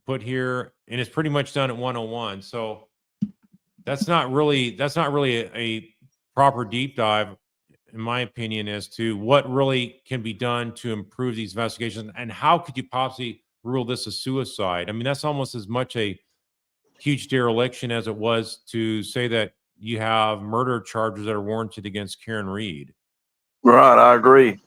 put here, and it's pretty much done at 101. So that's not really a proper deep dive, in my opinion, as to what really can be done to improve these investigations and how could you possibly rule this a suicide. I mean, that's almost as much a huge dereliction as it was to say that you have murder charges that are warranted against Karen Reed. Right. I agree.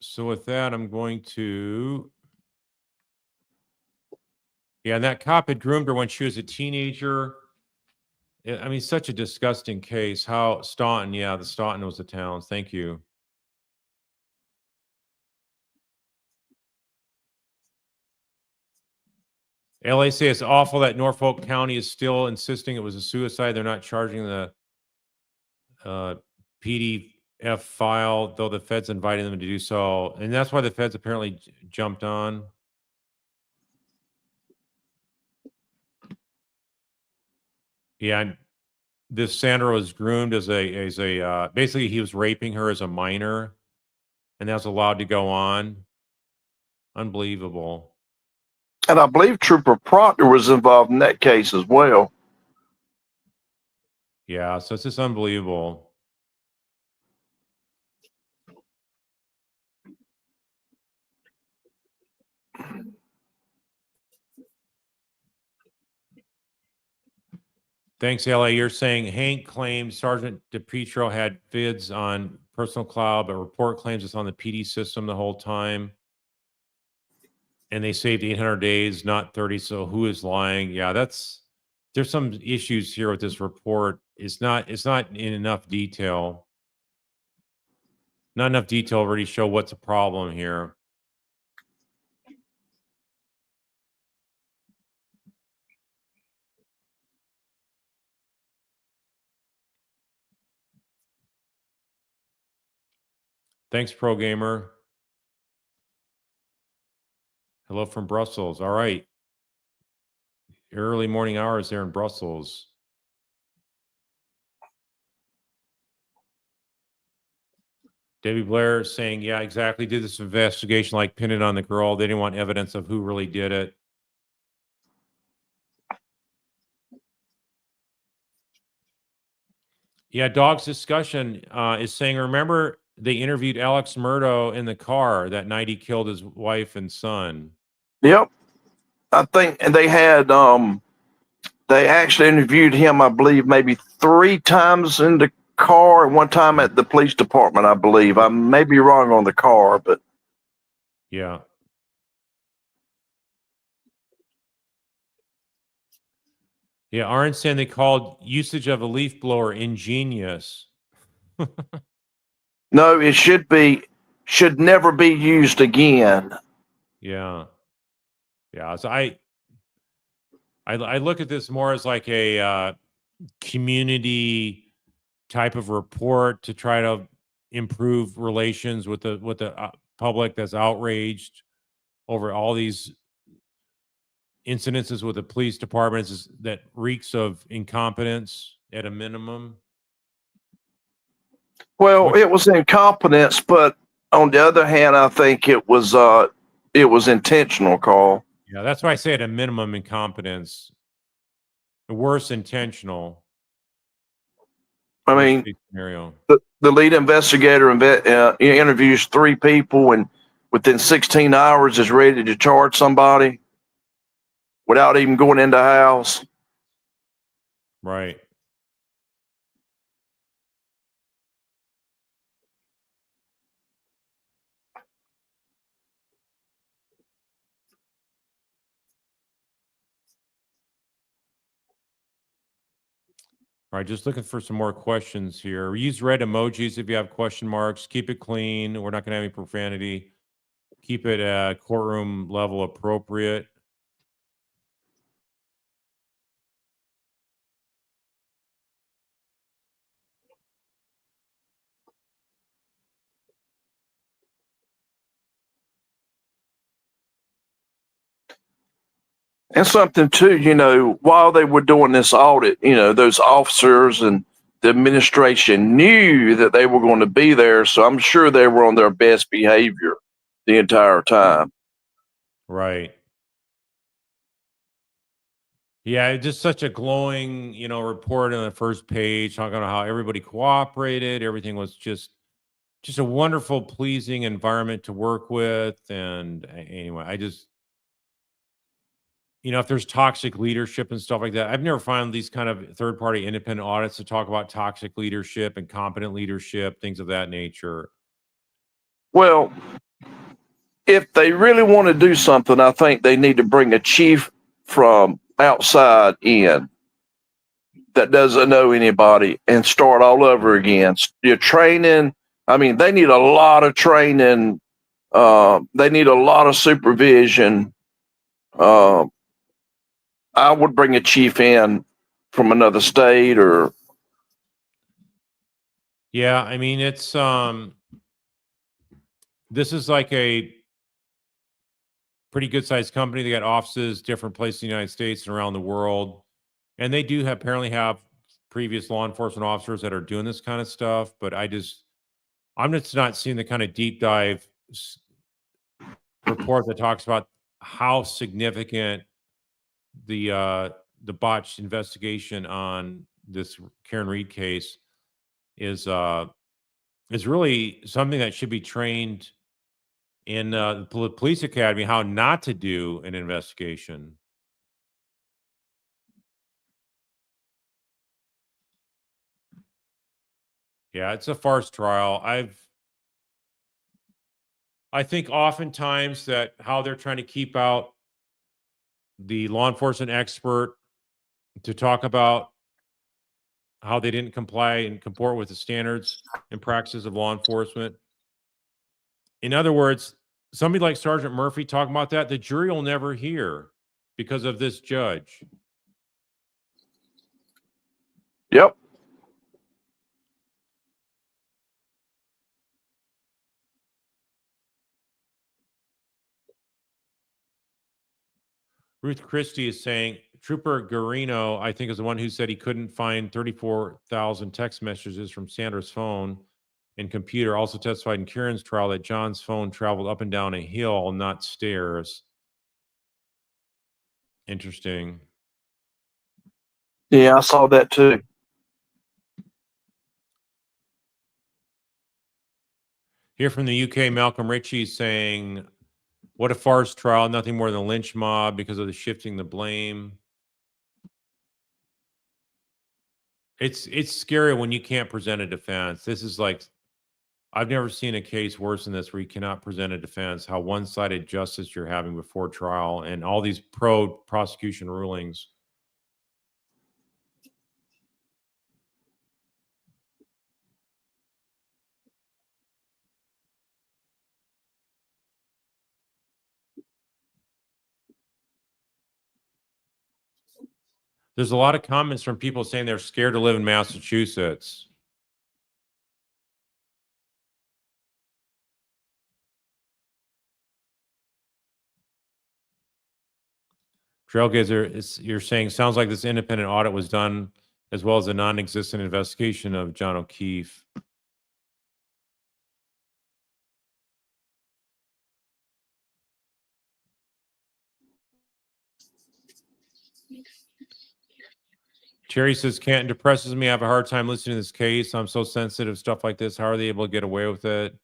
So with that, I'm going to, yeah, and that cop had groomed her when she was a teenager. I mean, such a disgusting case. How Staunton, yeah, the Staunton was the town. Thank you. LA say it's awful that Norfolk County is still insisting it was a suicide. They're not charging the PDF file, though the feds invited them to do so. And that's why the feds apparently jumped on. Yeah, and this Sandra was groomed as a basically he was raping her as a minor, and that was allowed to go on. Unbelievable. And I believe Trooper Proctor was involved in that case as well. Yeah, so it's just unbelievable. Thanks, LA. You're saying Hank claims Sergeant DePietro had vids on personal cloud, but report claims it's on the PD system the whole time. And they saved 800 days, not 30. So who is lying? Yeah, there's some issues here with this report. It's not in enough detail. Not enough detail to already show what's a problem here. Thanks, Pro Gamer. Hello from Brussels. All right. Early morning hours there in Brussels. Debbie Blair saying, yeah, exactly. Did this investigation like pin it on the girl. They didn't want evidence of who really did it. Yeah, Dog's discussion is saying, remember they interviewed Alex Murdo in the car that night he killed his wife and son. Yep. I think, and they actually interviewed him, I believe, maybe 3 times in the car and one time at the police department, I believe. I may be wrong on the car, but Yeah. Yeah, Aaron saying they called usage of a leaf blower ingenious. no, it should never be used again. Yeah. Yeah. So I look at this more as like a community type of report to try to improve relations with the public that's outraged over all these incidences with the police departments that reeks of incompetence at a minimum. Well, it was incompetence, but on the other hand, I think it was intentional, Carl. Yeah, that's why I say at a minimum incompetence. Worse, intentional. I Worst mean, case scenario. the lead investigator interviews 3 people and within 16 hours is ready to charge somebody without even going in the house. Right. All right, just looking for some more questions here. Use red emojis if you have question marks. Keep it clean. We're not going to have any profanity. Keep it courtroom level appropriate. And something too, while they were doing this audit, those officers and the administration knew that they were going to be there. So I'm sure they were on their best behavior the entire time. Right. Yeah, just such a glowing, report on the first page talking about how everybody cooperated. Everything was just a wonderful, pleasing environment to work with. And anyway, I just, if there's toxic leadership and stuff like that, I've never found these kind of third-party independent audits to talk about toxic leadership and competent leadership, things of that nature. Well, if they really want to do something, I think they need to bring a chief from outside in that doesn't know anybody and start all over again. Your training, I mean, they need a lot of training. They need a lot of supervision. I would bring a chief in from another state or. Yeah, I mean, it's this is like a pretty good sized company. They got offices different places in the United States and around the world. And they do apparently have previous law enforcement officers that are doing this kind of stuff, but I'm just not seeing the kind of deep dive report that talks about how significant the botched investigation on this Karen Reed case is really something that should be trained in the police academy, how not to do an investigation. Yeah, it's a farce trial. I think oftentimes that how they're trying to keep out the law enforcement expert to talk about how they didn't comply and comport with the standards and practices of law enforcement. In other words, somebody like Sergeant Murphy talking about that, the jury will never hear because of this judge. Yep. Ruth Christie is saying Trooper Garino, I think, is the one who said he couldn't find 34,000 text messages from Sandra's phone and computer. Also testified in Karen's trial that John's phone traveled up and down a hill, not stairs. Interesting. Yeah, I saw that too. Here from the UK, Malcolm Ritchie saying, what a farce trial, nothing more than a lynch mob because of the shifting the blame. It's scary when you can't present a defense. This is like, I've never seen a case worse than this where you cannot present a defense, how one-sided justice you're having before trial, and all these pro-prosecution rulings. There's a lot of comments from people saying they're scared to live in Massachusetts. Trailgazer, you're saying, sounds like this independent audit was done as well as a non-existent investigation of John O'Keefe. Cherry says, Canton depresses me. I have a hard time listening to this case. I'm so sensitive, stuff like this. How are they able to get away with it?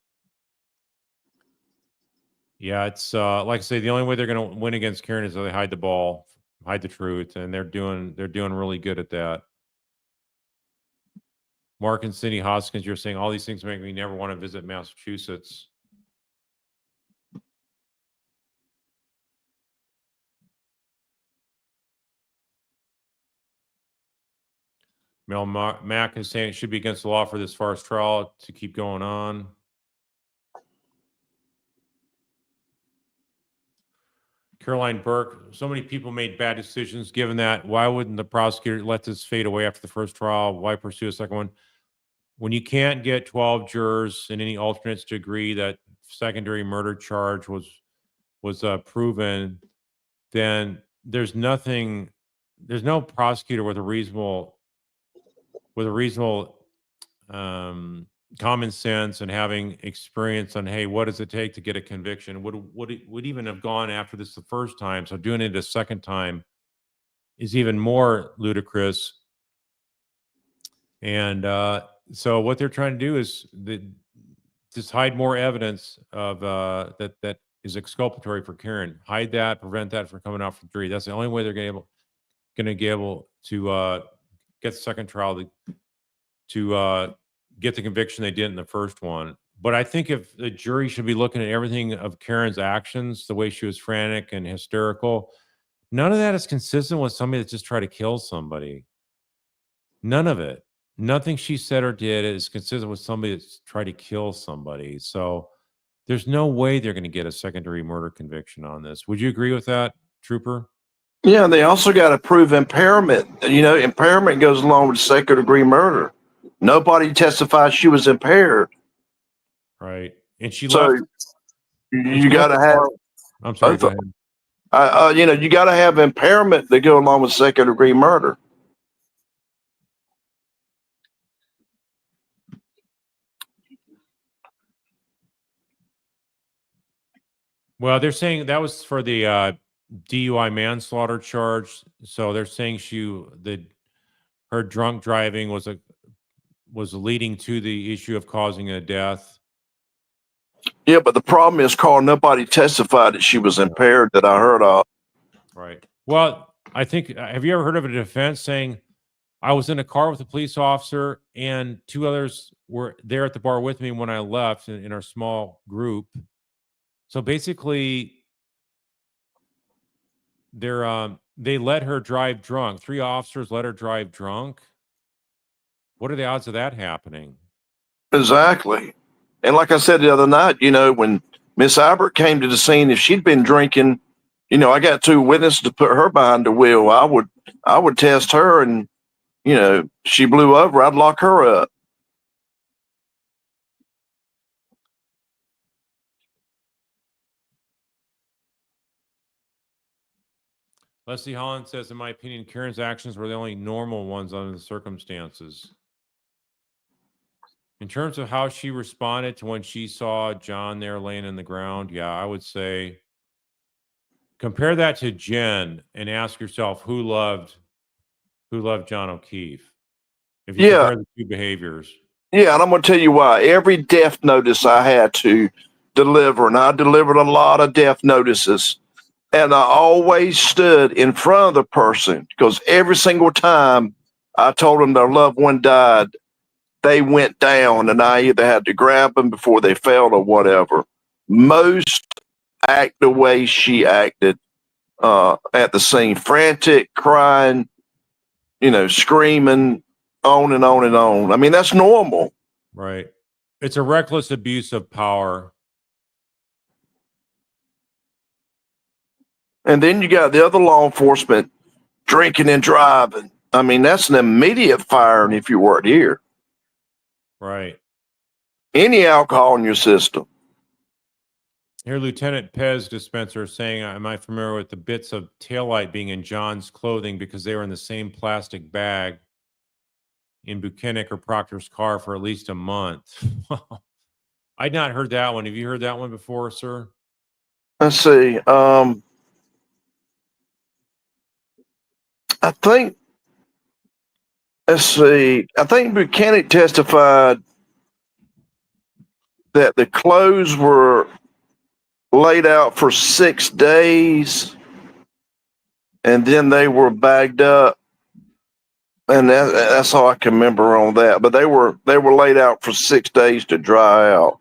Yeah, it's like I say, the only way they're going to win against Karen is if they hide the ball, hide the truth, and they're doing really good at that. Mark and Cindy Hoskins, you're saying all these things make me never want to visit Massachusetts. Mel Mack is saying it should be against the law for this farce trial to keep going on. Caroline Burke, so many people made bad decisions. Given that, why wouldn't the prosecutor let this fade away after the first trial? Why pursue a second one? When you can't get 12 jurors and any alternates to agree that secondary murder charge was proven, then there's no prosecutor with a reasonable common sense and having experience on, hey, what does it take to get a conviction? Would even have gone after this the first time. So doing it a second time is even more ludicrous. And so what they're trying to do is just hide more evidence of that is exculpatory for Karen. Hide that, prevent that from coming out from jury. That's the only way they're going to be able to get the second trial to get the conviction they did in the first one. But I think if the jury should be looking at everything of Karen's actions, the way she was frantic and hysterical, none of that is consistent with somebody that just tried to kill somebody. None of it. Nothing she said or did is consistent with somebody that's tried to kill somebody. So there's no way they're going to get a secondary murder conviction on this. Would you agree with that, Trooper? Yeah, they also got to prove impairment. You know, impairment goes along with second degree murder. Nobody testified she was impaired. Right. And she So left. you got to have. I'm sorry. Go ahead. You know, you got to have impairment that go along with second degree murder. Well, they're saying that was for the DUI manslaughter charge. So they're saying her drunk driving was leading to the issue of causing a death. Yeah, but the problem is, Carl, nobody testified that she was impaired that I heard of. Right. Well, I think, have you ever heard of a defense saying, I was in a car with a police officer and two others were there at the bar with me when I left in our small group. So basically, they let her drive drunk. 3 officers let her drive drunk. What are the odds of that happening? Exactly. And like I said the other night, you know, when Miss Albert came to the scene, if she'd been drinking, you know, I got 2 witnesses to put her behind the wheel. I would test her, and, you know, she blew over, I'd lock her up. Leslie Holland says, in my opinion, Karen's actions were the only normal ones under the circumstances. In terms of how she responded to when she saw John there laying in the ground, yeah, I would say compare that to Jen and ask yourself who loved John O'Keefe. If you compare the 2 behaviors. Yeah, and I'm going to tell you why. Every death notice I had to deliver, and I delivered a lot of death notices, and I always stood in front of the person, because every single time I told them their loved one died. They went down, and I either had to grab them before they fell or whatever. Most act the way she acted at the scene, frantic, crying, screaming, on and on and on. I mean, that's normal. Right. It's a reckless abuse of power. And then you got the other law enforcement drinking and driving. I mean, that's an immediate firing if you weren't here. Right. Any alcohol in your system. Here, Lieutenant Pez Dispenser saying, am I familiar with the bits of taillight being in John's clothing because they were in the same plastic bag in Buchanan or Proctor's car for at least a month? I'd not heard that one. Have you heard that one before, sir? Let's see. I think Buchanan testified that the clothes were laid out for 6 days and then they were bagged up. And that's all I can remember on that. But they were laid out for 6 days to dry out.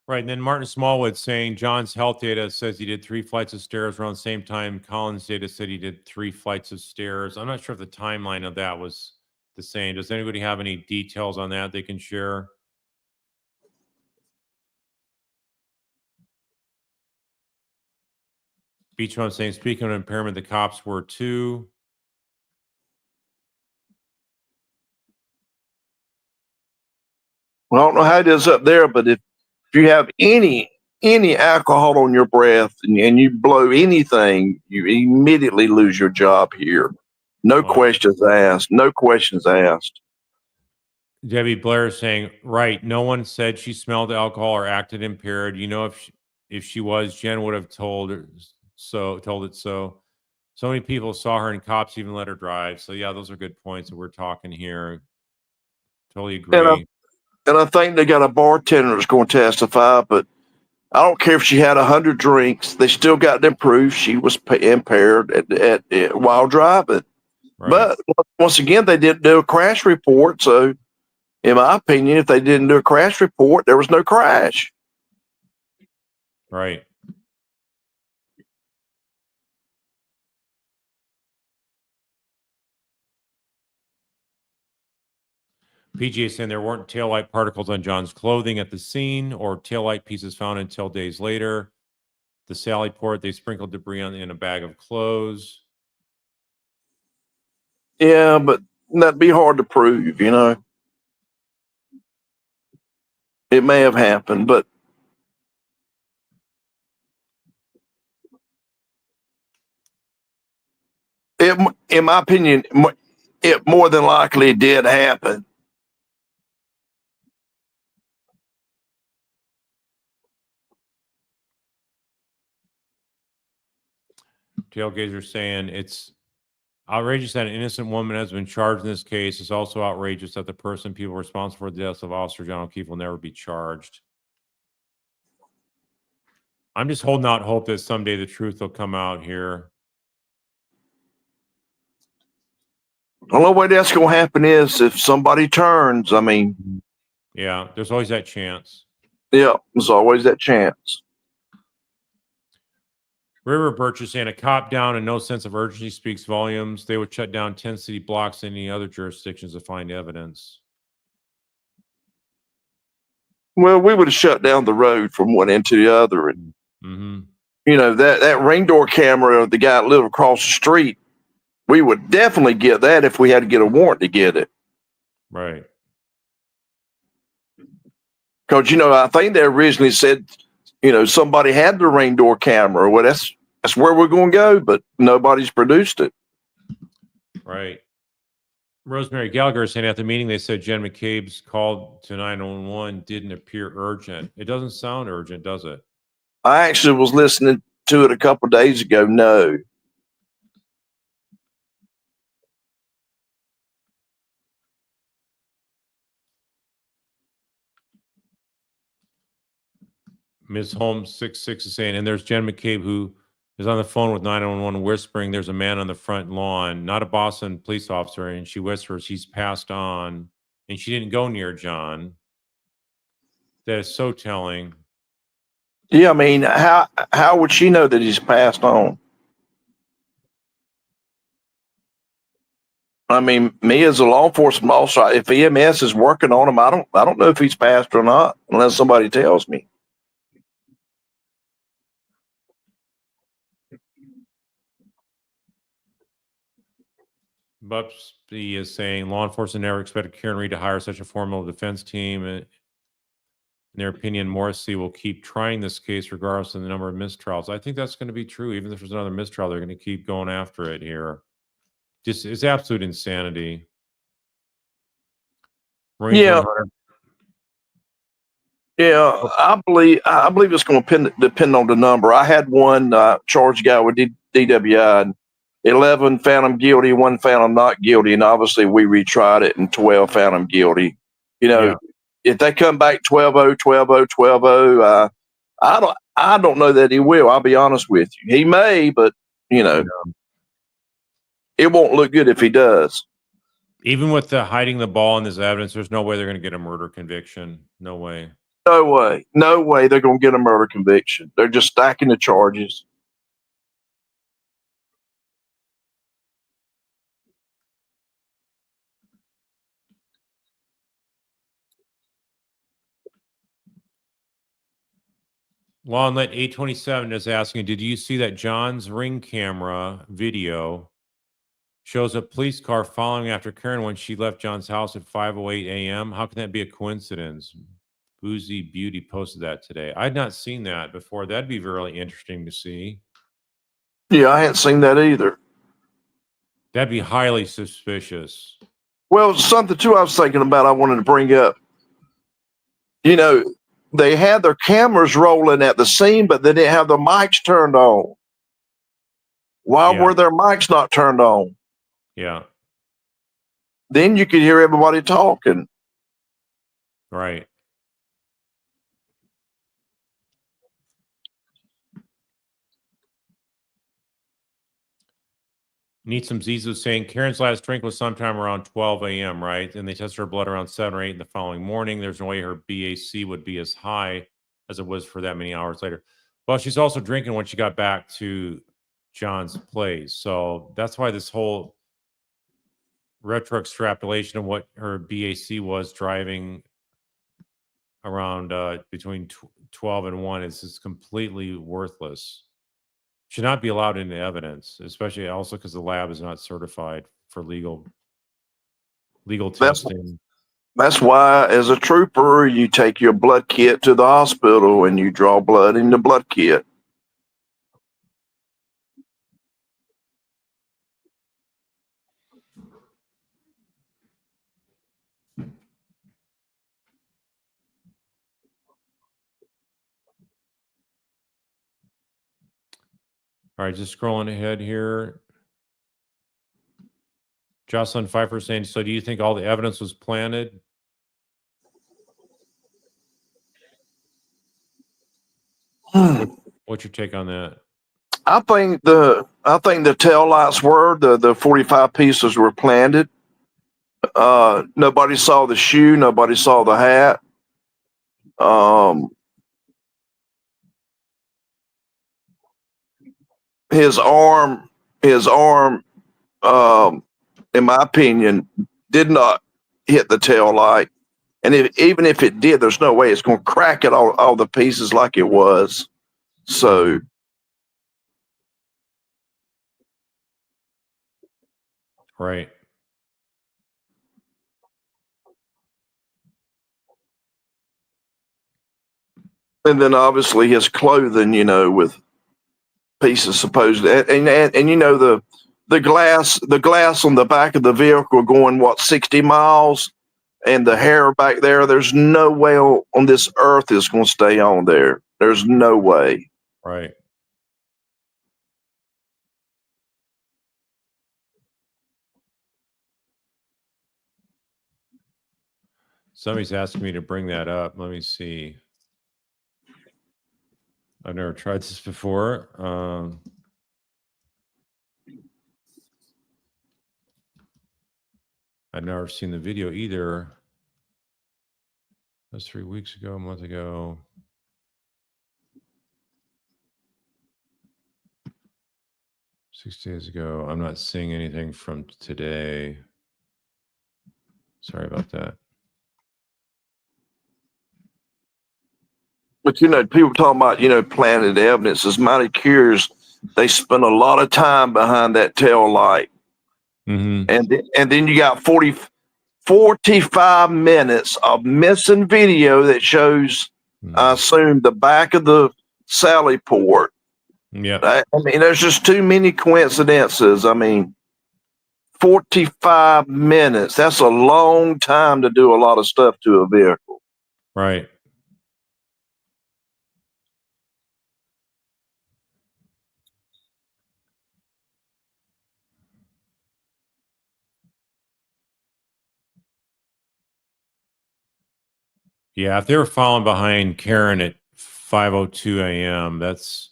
Right. And then Martin Smallwood saying John's health data says he did 3 flights of stairs around the same time. Collins' data said he did 3 flights of stairs. I'm not sure if the timeline of that was the same. Does anybody have any details on that they can share? Beachman saying, speaking of impairment, the cops were too. Well, I don't know how it is up there, but if you have any alcohol on your breath and you blow anything, you immediately lose your job here. No questions asked. No questions asked. Debbie Blair saying, right, no one said she smelled alcohol or acted impaired. You know, if she was, Jen would have told it so. So many people saw her and cops even let her drive. So yeah, those are good points that we're talking here. Totally agree. And I think they got a bartender that's going to testify, but I don't care if she had 100 drinks. They still got to prove she was impaired while driving. Right. But once again, they didn't do a crash report. So, in my opinion, if they didn't do a crash report, there was no crash. Right. PGA saying there weren't taillight particles on John's clothing at the scene or taillight pieces found until days later. The Sally Port, they sprinkled debris in a bag of clothes. Yeah, but that'd be hard to prove, It may have happened, but in my opinion, it more than likely did happen. Tailgazer saying it's outrageous that an innocent woman has been charged in this case. It's also outrageous that the people responsible for the deaths of Officer John O'Keefe will never be charged. I'm just holding out hope that someday the truth will come out here. The only way that's going to happen is if somebody turns. I mean, yeah, there's always that chance. Yeah, there's always that chance. River Birch is saying a cop down and no sense of urgency speaks volumes. They would shut down 10 city blocks in any other jurisdictions to find evidence. Well, we would have shut down the road from one end to the other. And, that ring door camera of the guy that lived across the street, we would definitely get that if we had to get a warrant to get it. Right. Because, I think they originally said, somebody had the ring door camera. Well, that's where we're going to go, but nobody's produced it. Right. Rosemary Gallagher is saying at the meeting, they said Jen McCabe's call to 911 didn't appear urgent. It doesn't sound urgent, does it? I actually was listening to it a couple of days ago. No. Ms. Holmes 66 is saying, and there's Jen McCabe who is on the phone with 911 whispering there's a man on the front lawn, not a Boston police officer, and she whispers he's passed on, and she didn't go near John. That is so telling. Yeah, I mean, how would she know that he's passed on? I mean, me as a law enforcement officer, if EMS is working on him, I don't know if he's passed or not unless somebody tells me. Bubsy is saying law enforcement never expected Karen Reed to hire such a formal defense team. In their opinion, Morrissey will keep trying this case regardless of the number of mistrials. I think that's going to be true. Even if there's another mistrial, they're going to keep going after it here. Just it's absolute insanity. Marines Yeah. 100. Yeah, I believe it's going to depend on the number. I had one charged guy with DWI, and 11 found him guilty, 1 found him not guilty, and obviously we retried it, and 12 found him guilty. You know, if they come back 12-0, 12-0, 12-0, I don't know that he will. I'll be honest with you. He may, but you know, it won't look good if he does. Even with the hiding the ball in this evidence, there's no way they're going to get a murder conviction. No way. No way. No way they're going to get a murder conviction. They're just stacking the charges. Lawnlet 827 is asking, did you see that John's Ring camera video shows a police car following after Karen when she left John's house at 5:08 a.m.? How can that be a coincidence? Boozy Beauty posted that today. I'd not seen that before. That'd be really interesting to see. Yeah, I hadn't seen that either. That'd be highly suspicious. Well, something too I was thinking about I wanted to bring up. You know, they had their cameras rolling at the scene, but they didn't have the mics turned on. Why were their mics not turned on? Yeah. Then you could hear everybody talking. Right. Need some Zizu saying Karen's last drink was sometime around 12 a.m., right? And they tested her blood around 7 or 8 the following morning. There's no way her BAC would be as high as it was for that many hours later. Well, she's also drinking when she got back to John's place. So that's why this whole retro extrapolation of what her BAC was driving around between 12 and 1 is completely worthless. Should not be allowed into evidence, especially also because the lab is not certified for legal testing. That's why, as a trooper, you take your blood kit to the hospital and you draw blood in the blood kit. All right, just scrolling ahead here. Jocelyn Pfeiffer saying, so do you think all the evidence was planted? What's your take on that? I think the tail lights were the 45 pieces were planted. Nobody saw the shoe. Nobody saw the hat. His arm, in my opinion, did not hit the tail light. And even if it did, there's no way it's going to crack it all the pieces like it was. So. Right. And then obviously his clothing, you know, with pieces supposedly, and you know the glass on the back of the vehicle going 60 miles, and the hair back there. There's no way on this earth is going to stay on there. There's no way. Right. Somebody's asking me to bring that up. Let me see. I've never tried this before. I'd never seen the video either. That's 3 weeks ago, a month ago. Six days ago. I'm not seeing anything from today. Sorry about that. But people talking about planted evidence. As mighty curious, they spend a lot of time behind that tail light, and then you got 45 minutes of missing video that shows, I assume, the back of the Sally port. Yeah. I mean, there's just too many coincidences. I mean, 45 minutes. That's a long time to do a lot of stuff to a vehicle. Right. Yeah, if they were following behind Karen at 5:02 a.m., that's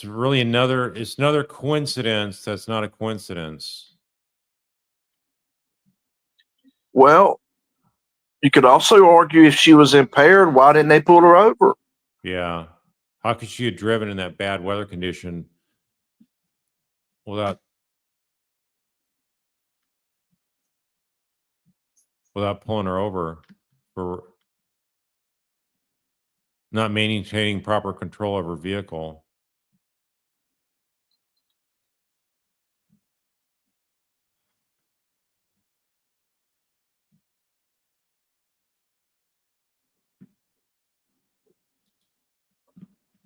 really it's another coincidence. That's not a coincidence. Well, you could also argue if she was impaired, why didn't they pull her over? Yeah. How could she have driven in that bad weather condition without pulling her over for not maintaining proper control of her vehicle?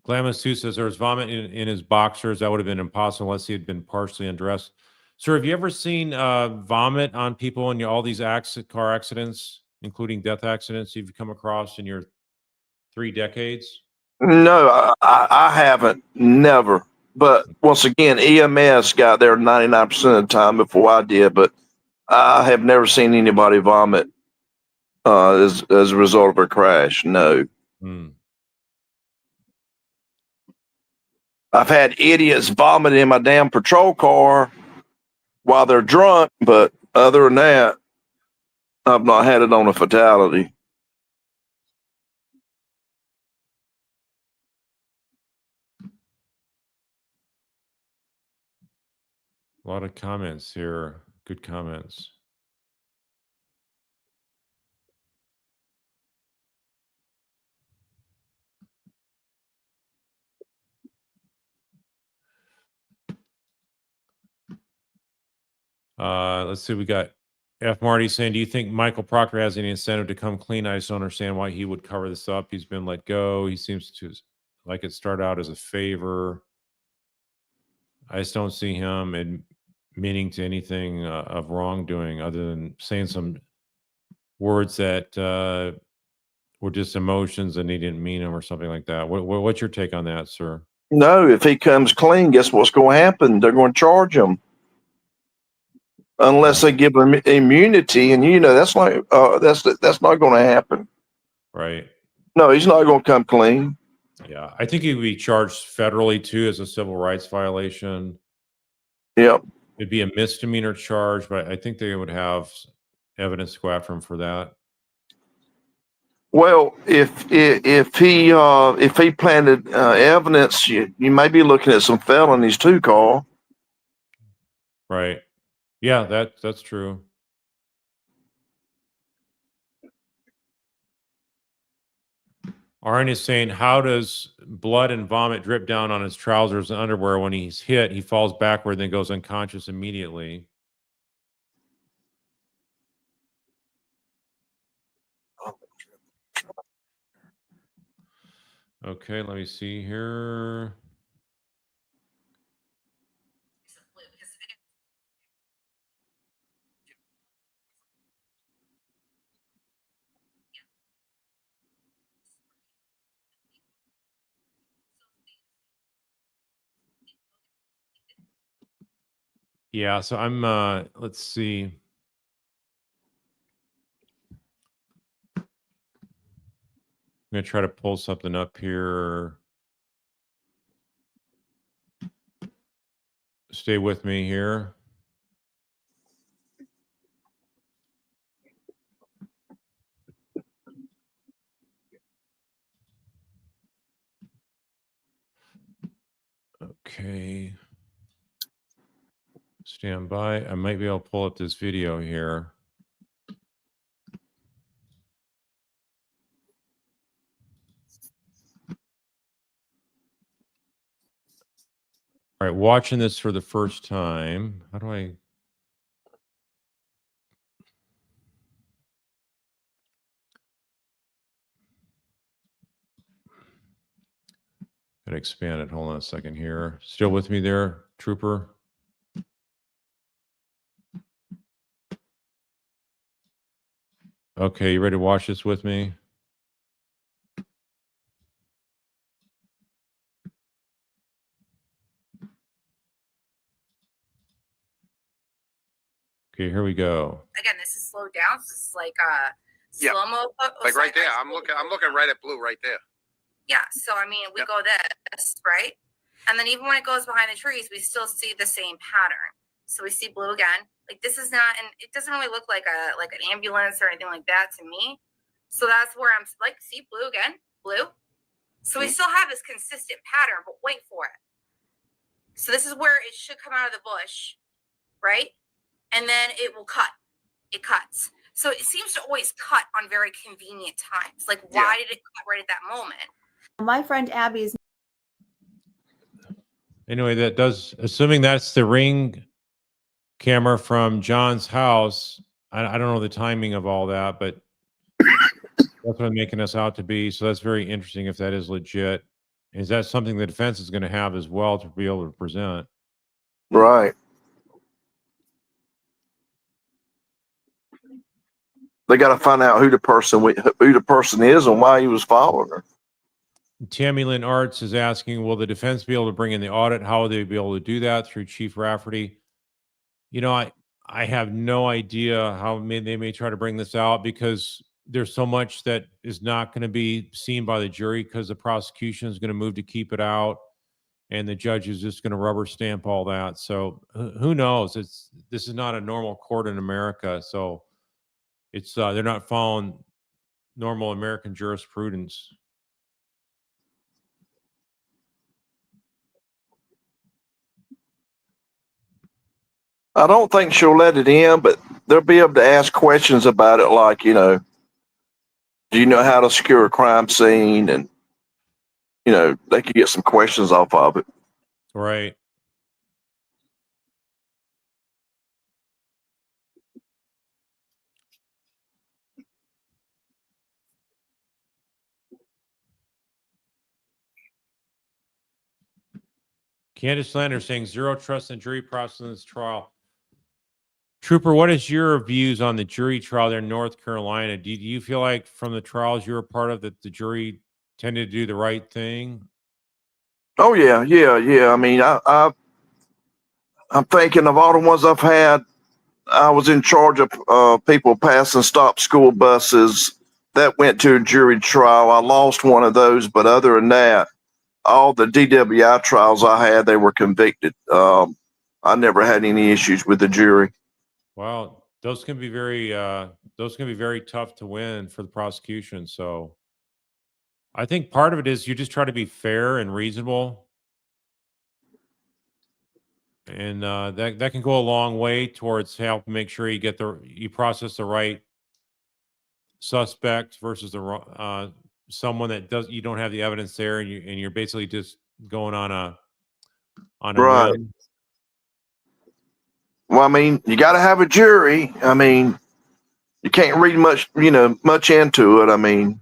Glamis 2 says there was vomit in his boxers. That would have been impossible unless he had been partially undressed. Sir, have you ever seen vomit on people in all these car accidents, including death accidents you've come across in your 3 decades? No, I haven't. Never. But once again, EMS got there 99% of the time before I did. But I have never seen anybody vomit as a result of a crash. No. I've had idiots vomit in my damn patrol car while they're drunk, but other than that, I've not had it on a fatality. A lot of comments here. Good comments. Let's see. We got F. Marty saying, do you think Michael Proctor has any incentive to come clean? I just don't understand why he would cover this up. He's been let go. He seems to like it started out as a favor. I just don't see him admitting to anything of wrongdoing other than saying some words that were just emotions and he didn't mean them or something like that. What's your take on that, sir? No, if he comes clean, guess what's going to happen? They're going to charge him. Unless they give him immunity, and that's not going to happen. Right. No, he's not going to come clean. Yeah, I think he would be charged federally too as a civil rights violation. Yep. It'd be a misdemeanor charge, but I think they would have evidence to go after him for that. Well, if he planted evidence, you may be looking at some felonies too, Carl. Right. Yeah, that's true. Arn is saying, how does blood and vomit drip down on his trousers and underwear when he's hit? He falls backward, then goes unconscious immediately. Okay, let me see here. Yeah, so I'm let's see. I'm gonna try to pull something up here. Stay with me here. Okay. Stand by. I might be able to pull up this video here. All right, watching this for the first time. How do I? Gotta expand it. Hold on a second here. Still with me there, Trooper? Okay, you ready to watch this with me? Okay, here we go. Again, this is slowed down. So this is like Yeah. slow mo. Like right there. I'm looking right at blue right there. Yeah. So I mean, we Yep. go this right, and then even when it goes behind the trees, we still see the same pattern. So we see blue again. Like this is not, and it doesn't really look like an ambulance or anything like that to me. So that's where I'm like, see blue again, blue. So we still have this consistent pattern, but wait for it. So this is where it should come out of the bush, right? And then it will cut. It cuts. So it seems to always cut on very convenient times. Like, why did it cut right at that moment? My friend Abby's. Anyway, that does, assuming that's the Ring camera from John's house. I don't know the timing of all that, but that's what I'm making us out to be. So that's very interesting if that is legit. Is that something the defense is going to have as well to be able to present? Right. They got to find out who the person is and why he was following her. Tammy Lynn Arts is asking, will the defense be able to bring in the audit? How will they be able to do that through Chief Rafferty? You know, I have no idea how they may try to bring this out because there's so much that is not going to be seen by the jury because the prosecution is going to move to keep it out and the judge is just going to rubber stamp all that. So who knows? This is not a normal court in America. So it's they're not following normal American jurisprudence. I don't think she'll let it in, but they'll be able to ask questions about it, like, do you know how to secure a crime scene? And, they could get some questions off of it. Right. Candace Lander saying zero trust in jury process in this trial. Trooper, what is your views on the jury trial there in North Carolina? Do you feel like from the trials you were part of that the jury tended to do the right thing? Oh yeah. I mean, I'm thinking of all the ones I've had. I was in charge of people passing stop school buses that went to a jury trial. I lost one of those, but other than that, all the DWI trials I had, they were convicted. I never had any issues with the jury. Wow, those can be very tough to win for the prosecution. So I think part of it is you just try to be fair and reasonable. And that can go a long way towards help make sure you process the right suspect versus the someone that you don't have the evidence there, and you're basically just going on a Right. whim. Well, I mean, you got to have a jury. I mean, you can't read much into it. I mean,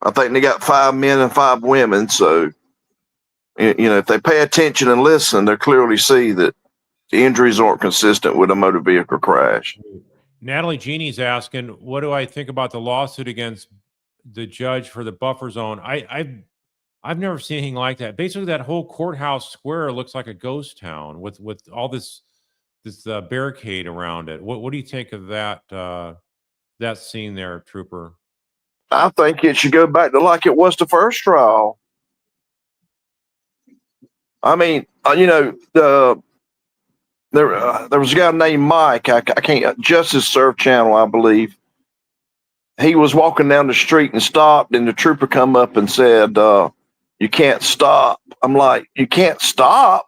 I think they got 5 men and 5 women. So, if they pay attention and listen, they clearly see that the injuries aren't consistent with a motor vehicle crash. Natalie Jeannie's asking, what do I think about the lawsuit against the judge for the buffer zone? I've never seen anything like that. Basically, that whole courthouse square looks like a ghost town with all this barricade around it. What do you think of that scene there, Trooper? I think it should go back to like it was the first trial. I mean, there was a guy named Mike. I can't, Justice Surf Channel, I believe. He was walking down the street and stopped, and the trooper come up and said, "You can't stop." I'm like, you can't stop.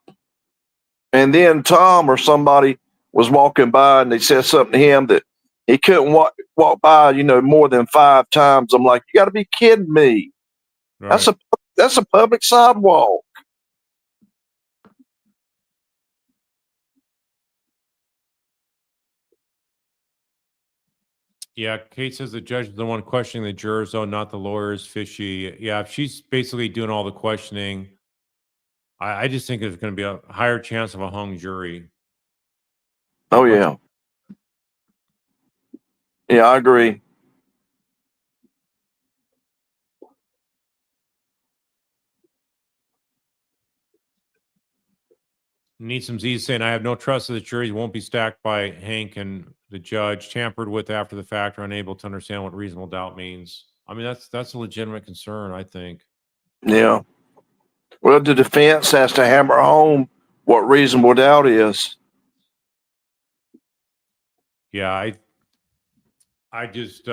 And then Tom or somebody was walking by and they said something to him that he couldn't walk by, more than 5 times. I'm like, you got to be kidding me. Right. That's a public sidewalk. Yeah, Kate says the judge is the one questioning the jurors, though, not the lawyers. Fishy. Yeah, if she's basically doing all the questioning, I just think there's going to be a higher chance of a hung jury. Oh, yeah. Yeah, I agree. Need some Z saying, I have no trust that the juries won't be stacked by Hank and the judge, tampered with after the fact, or unable to understand what reasonable doubt means. I mean, that's a legitimate concern, I think. Yeah. Well, the defense has to hammer home what reasonable doubt is. Yeah, I just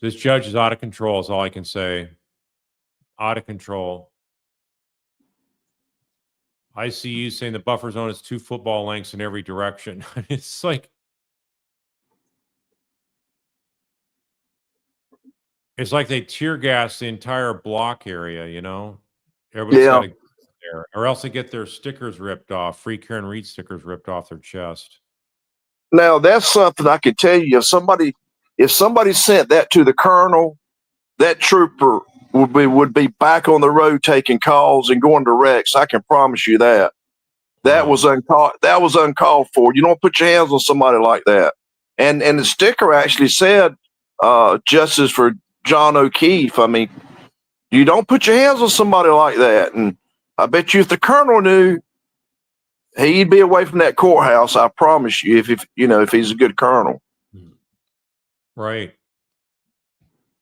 this judge is out of control is all I can say. Out of control. I see you saying the buffer zone is 2 football lengths in every direction. It's like they tear gas the entire block area, Everybody's got to get there, or else they get their stickers ripped off, free Karen Reed stickers ripped off their chest. Now, that's something I can tell you. If somebody sent that to the colonel, that trooper would be back on the road taking calls and going to wrecks. I can promise you that. That Wow. was uncalled for. You don't put your hands on somebody like that. And the sticker actually said, justice for John O'Keefe. I mean, you don't put your hands on somebody like that. And I bet you if the colonel knew, he'd be away from that courthouse. I promise you, if he's a good colonel. Right.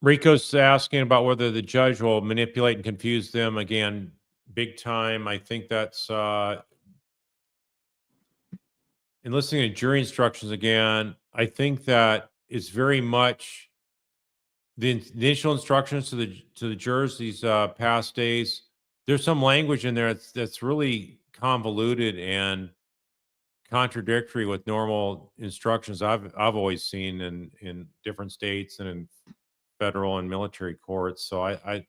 Rico's asking about whether the judge will manipulate and confuse them again, big time. I think that's in listening to jury instructions again, I think that is very much the initial instructions to the jurors these past days. There's some language in there that's really convoluted and contradictory with normal instructions I've always seen in different states and in federal and military courts. So I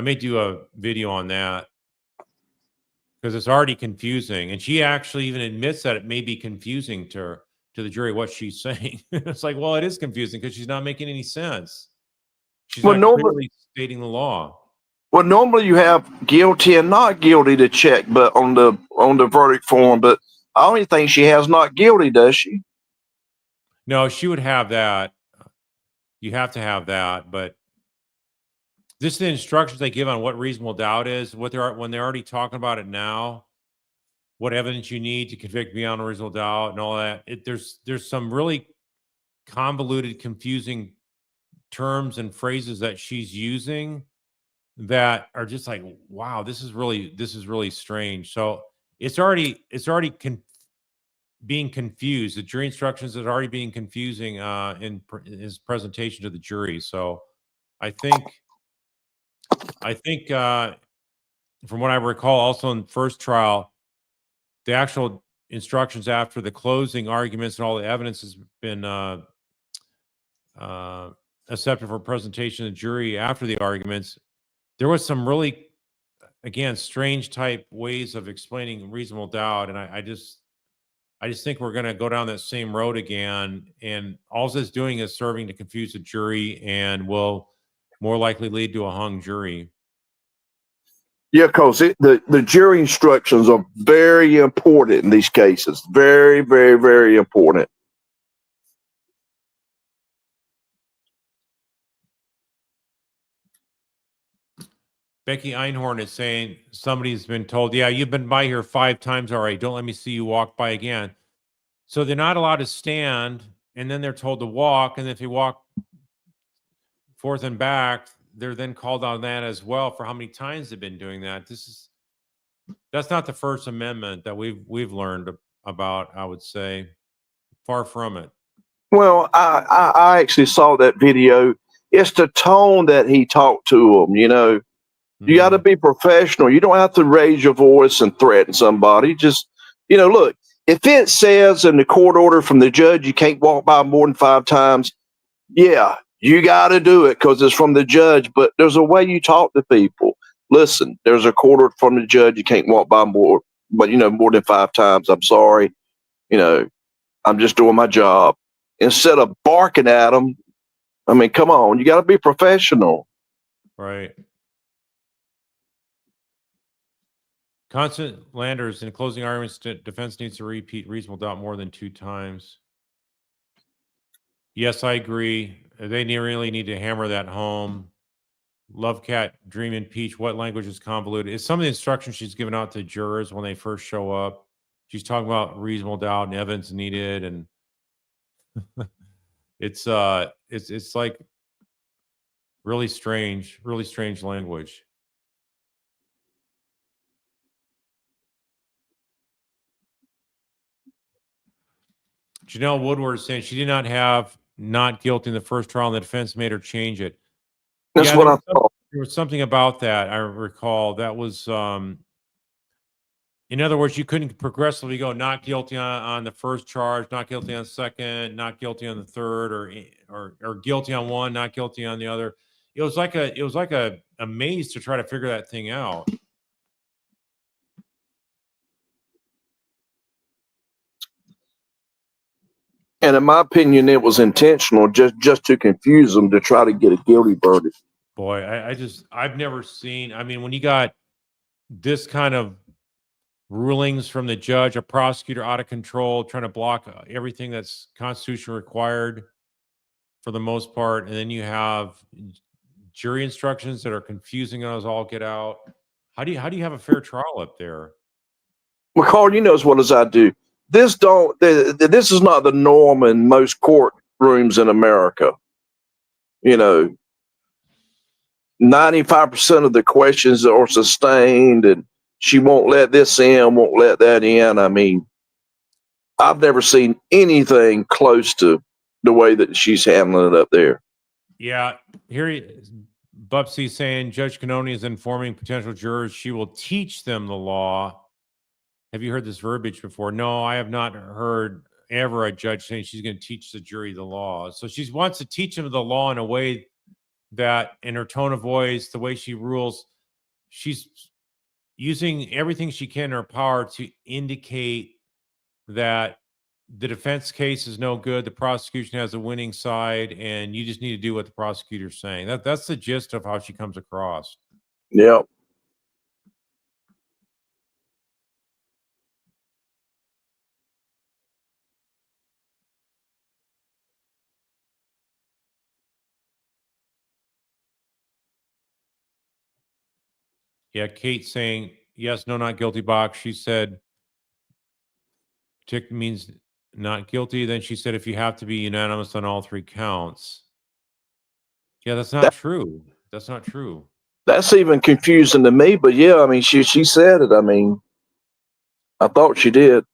may do a video on that because it's already confusing, and she actually even admits that it may be confusing to the jury what she's saying. It's like, well, it is confusing because she's not making any sense. She's not clearly stating the law. Well, normally you have guilty and not guilty to check, but on the verdict form. But I don't even think she has not guilty, does she? No, she would have that. You have to have that, but this is the instructions they give on what reasonable doubt is. When they're already talking about it now, what evidence you need to convict beyond a reasonable doubt and all that. There's some really convoluted, confusing terms and phrases that she's using that are just like, wow, this is really strange. So it's already being confused. The jury instructions is already being confusing in his presentation to the jury. So I think from what I recall, also in the first trial, the actual instructions after the closing arguments and all the evidence has been accepted for presentation to the jury after the arguments. There was some really, again, strange type ways of explaining reasonable doubt, and I just think we're going to go down that same road again, and all it's doing is serving to confuse the jury and will more likely lead to a hung jury. Yeah, because the jury instructions are very important in these cases. Very, very, very important. Becky Einhorn is saying somebody's been told, yeah, you've been by here 5 times already. Don't let me see you walk by again. So they're not allowed to stand, and then they're told to walk. And if they walk forth and back, they're then called on that as well for how many times they've been doing that. That's not the First Amendment that we've learned about, I would say. Far from it. Well, I actually saw that video. It's the tone that he talked to them, You got to be professional. You don't have to raise your voice and threaten somebody. Just, look, if it says in the court order from the judge you can't walk by more than 5 times, yeah, you got to do it because it's from the judge. But there's a way you talk to people. Listen, there's a court order from the judge. You can't walk by more than 5 times. I'm sorry. I'm just doing my job. Instead of barking at them, I mean, come on, you got to be professional. Right. Constant Landers, in closing arguments, defense needs to repeat reasonable doubt more than 2 times. Yes, I agree. They really need to hammer that home. Love Cat, Dream and Peach, what language is convoluted? It's some of the instructions she's given out to jurors when they first show up. She's talking about reasonable doubt and evidence needed, and it's like really strange language. Janelle Woodward is saying she did not have not guilty in the first trial, and the defense made her change it. That's what I thought. There was something about that I recall. That was, in other words, you couldn't progressively go not guilty on the first charge, not guilty on the second, not guilty on the third, or guilty on one, not guilty on the other. It was like a maze to try to figure that thing out. And in my opinion, it was intentional, just to confuse them to try to get a guilty verdict. Boy, I've never seen. I mean, when you got this kind of rulings from the judge, a prosecutor out of control, trying to block everything that's constitution required for the most part, and then you have jury instructions that are confusing us all get out. How do you have a fair trial up there? Well, Carl, you know as well as I do. This is not the norm in most courtrooms in America. 95% of the questions are sustained, and she won't let this in, won't let that in. I mean, I've never seen anything close to the way that she's handling it up there. Yeah, here Bubsy saying Judge Canoni is informing potential jurors she will teach them the law. Have you heard this verbiage before? No, I have not heard ever a judge saying she's going to teach the jury the law. So she wants to teach them the law in a way that, in her tone of voice, the way she rules, she's using everything she can in her power to indicate that the defense case is no good, the prosecution has a winning side, and you just need to do what the prosecutor's saying. That's the gist of how she comes across. Yep. Yeah, Kate saying, yes, no, not guilty box. She said, tick means not guilty. Then she said, if you have to be unanimous on all 3 counts. Yeah, that's not true. That's not true. That's even confusing to me, but yeah, I mean, she said it. I mean, I thought she did.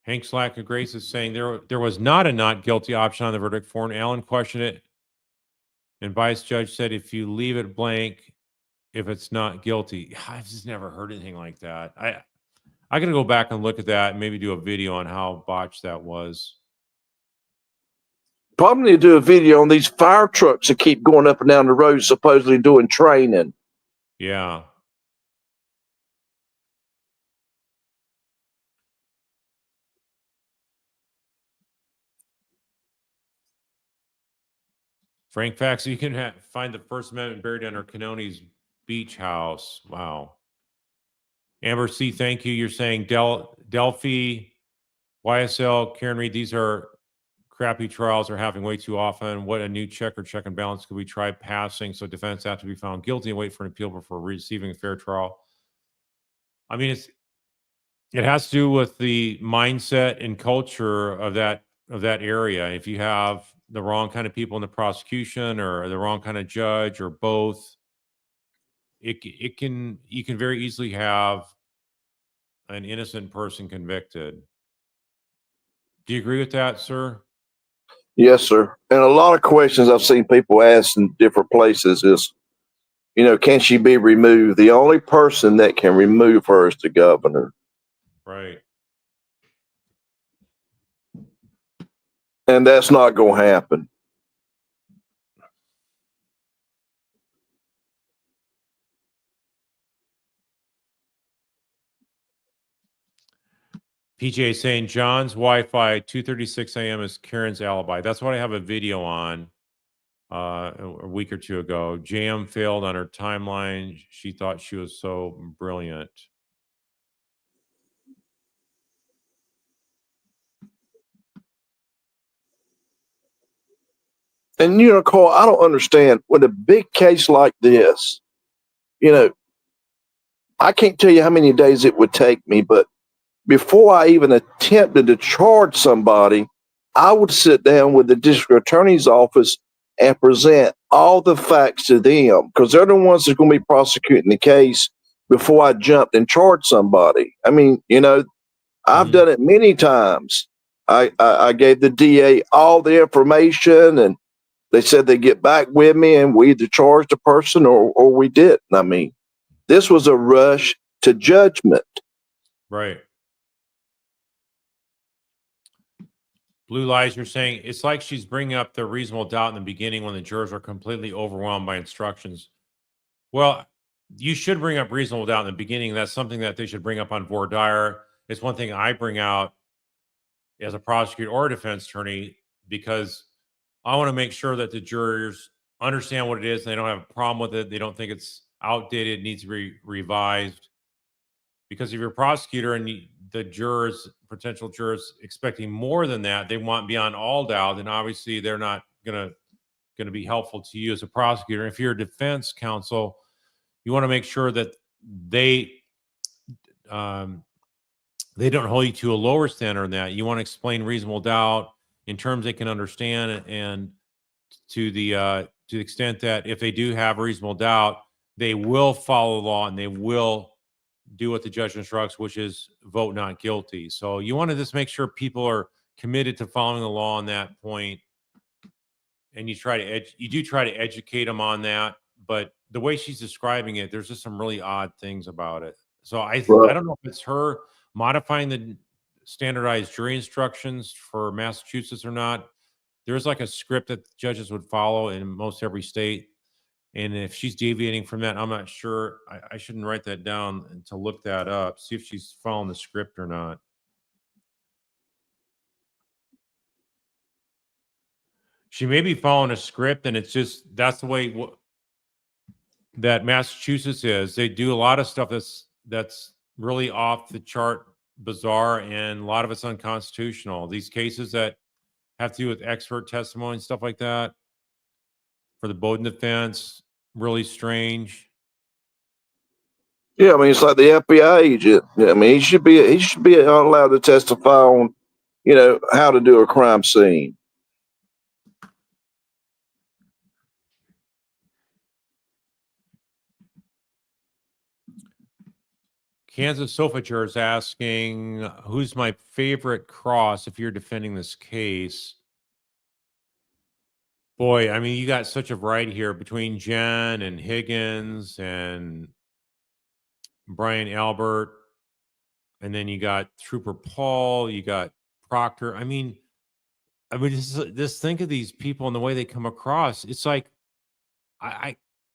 Hank Slack of Grace is saying there was not a not guilty option on the verdict form. Alan questioned it, and vice judge said if you leave it blank, if it's not guilty. I've just never heard anything like that. I got to go back and look at that and maybe do a video on how botched that was. Probably need to do a video on these fire trucks that keep going up and down the road, supposedly doing training. Yeah. Frank Fax, you can find the First Amendment buried under Canoni's beach house. Wow. Amber C, thank you. You're saying Delphi, YSL, Karen Reed, these are crappy trials are happening way too often. What a new check and balance could we try passing so defense have to be found guilty and wait for an appeal before receiving a fair trial? I mean, it has to do with the mindset and culture of that area. If you have the wrong kind of people in the prosecution or the wrong kind of judge or both, you can very easily have an innocent person convicted. Do you agree with that, sir? Yes, sir. And a lot of questions I've seen people ask in different places is, can she be removed? The only person that can remove her is the governor. Right. And that's not going to happen. PJ saying John's Wi-Fi 2:36 a.m. is Karen's alibi. That's what I have a video on a week or two ago. JM failed on her timeline. She thought she was so brilliant. And, Cole, I don't understand with a big case like this, I can't tell you how many days it would take me, but before I even attempted to charge somebody, I would sit down with the district attorney's office and present all the facts to them because they're the ones that's going to be prosecuting the case before I jumped and charged somebody. I mean, I've done it many times. I gave the DA all the information and they said they'd get back with me and we either charged the person or we didn't. I mean, this was a rush to judgment. Right. Blue Lies, you're saying it's like she's bringing up the reasonable doubt in the beginning when the jurors are completely overwhelmed by instructions. Well, you should bring up reasonable doubt in the beginning. That's something that they should bring up on voir dire. It's one thing I bring out as a prosecutor or a defense attorney because I want to make sure that the jurors understand what it is and they don't have a problem with it. They don't think it's outdated, needs to be revised. Because if you're a prosecutor and the potential jurors expecting more than that, they want beyond all doubt, then obviously they're not going to be helpful to you as a prosecutor. If you're a defense counsel, you want to make sure that they don't hold you to a lower standard than that. You want to explain reasonable doubt in terms they can understand, and to the extent that if they do have reasonable doubt, they will follow the law and they will do what the judge instructs, which is vote not guilty. So you want to just make sure people are committed to following the law on that point, and you do try to educate them on that. But the way she's describing it, there's just some really odd things about it. So I don't know if it's her modifying the standardized jury instructions for Massachusetts or not. There's like a script that judges would follow in most every state. And if she's deviating from that, I'm not sure. I shouldn't write that down to look that up, see if she's following the script or not. She may be following a script, and it's just that's the way that Massachusetts is. They do a lot of stuff that's really off the chart, bizarre, and a lot of it's unconstitutional. These cases that have to do with expert testimony and stuff like that for the Bowden defense, really strange. Yeah, I mean, it's like the FBI agent. I mean, he should be allowed to testify on, how to do a crime scene. Kansas Sofager is asking, who's my favorite cross if you're defending this case? Boy, I mean, you got such a variety here between Jen and Higgins and Brian Albert. And then you got Trooper Paul, you got Proctor. I mean, just think of these people and the way they come across. It's like,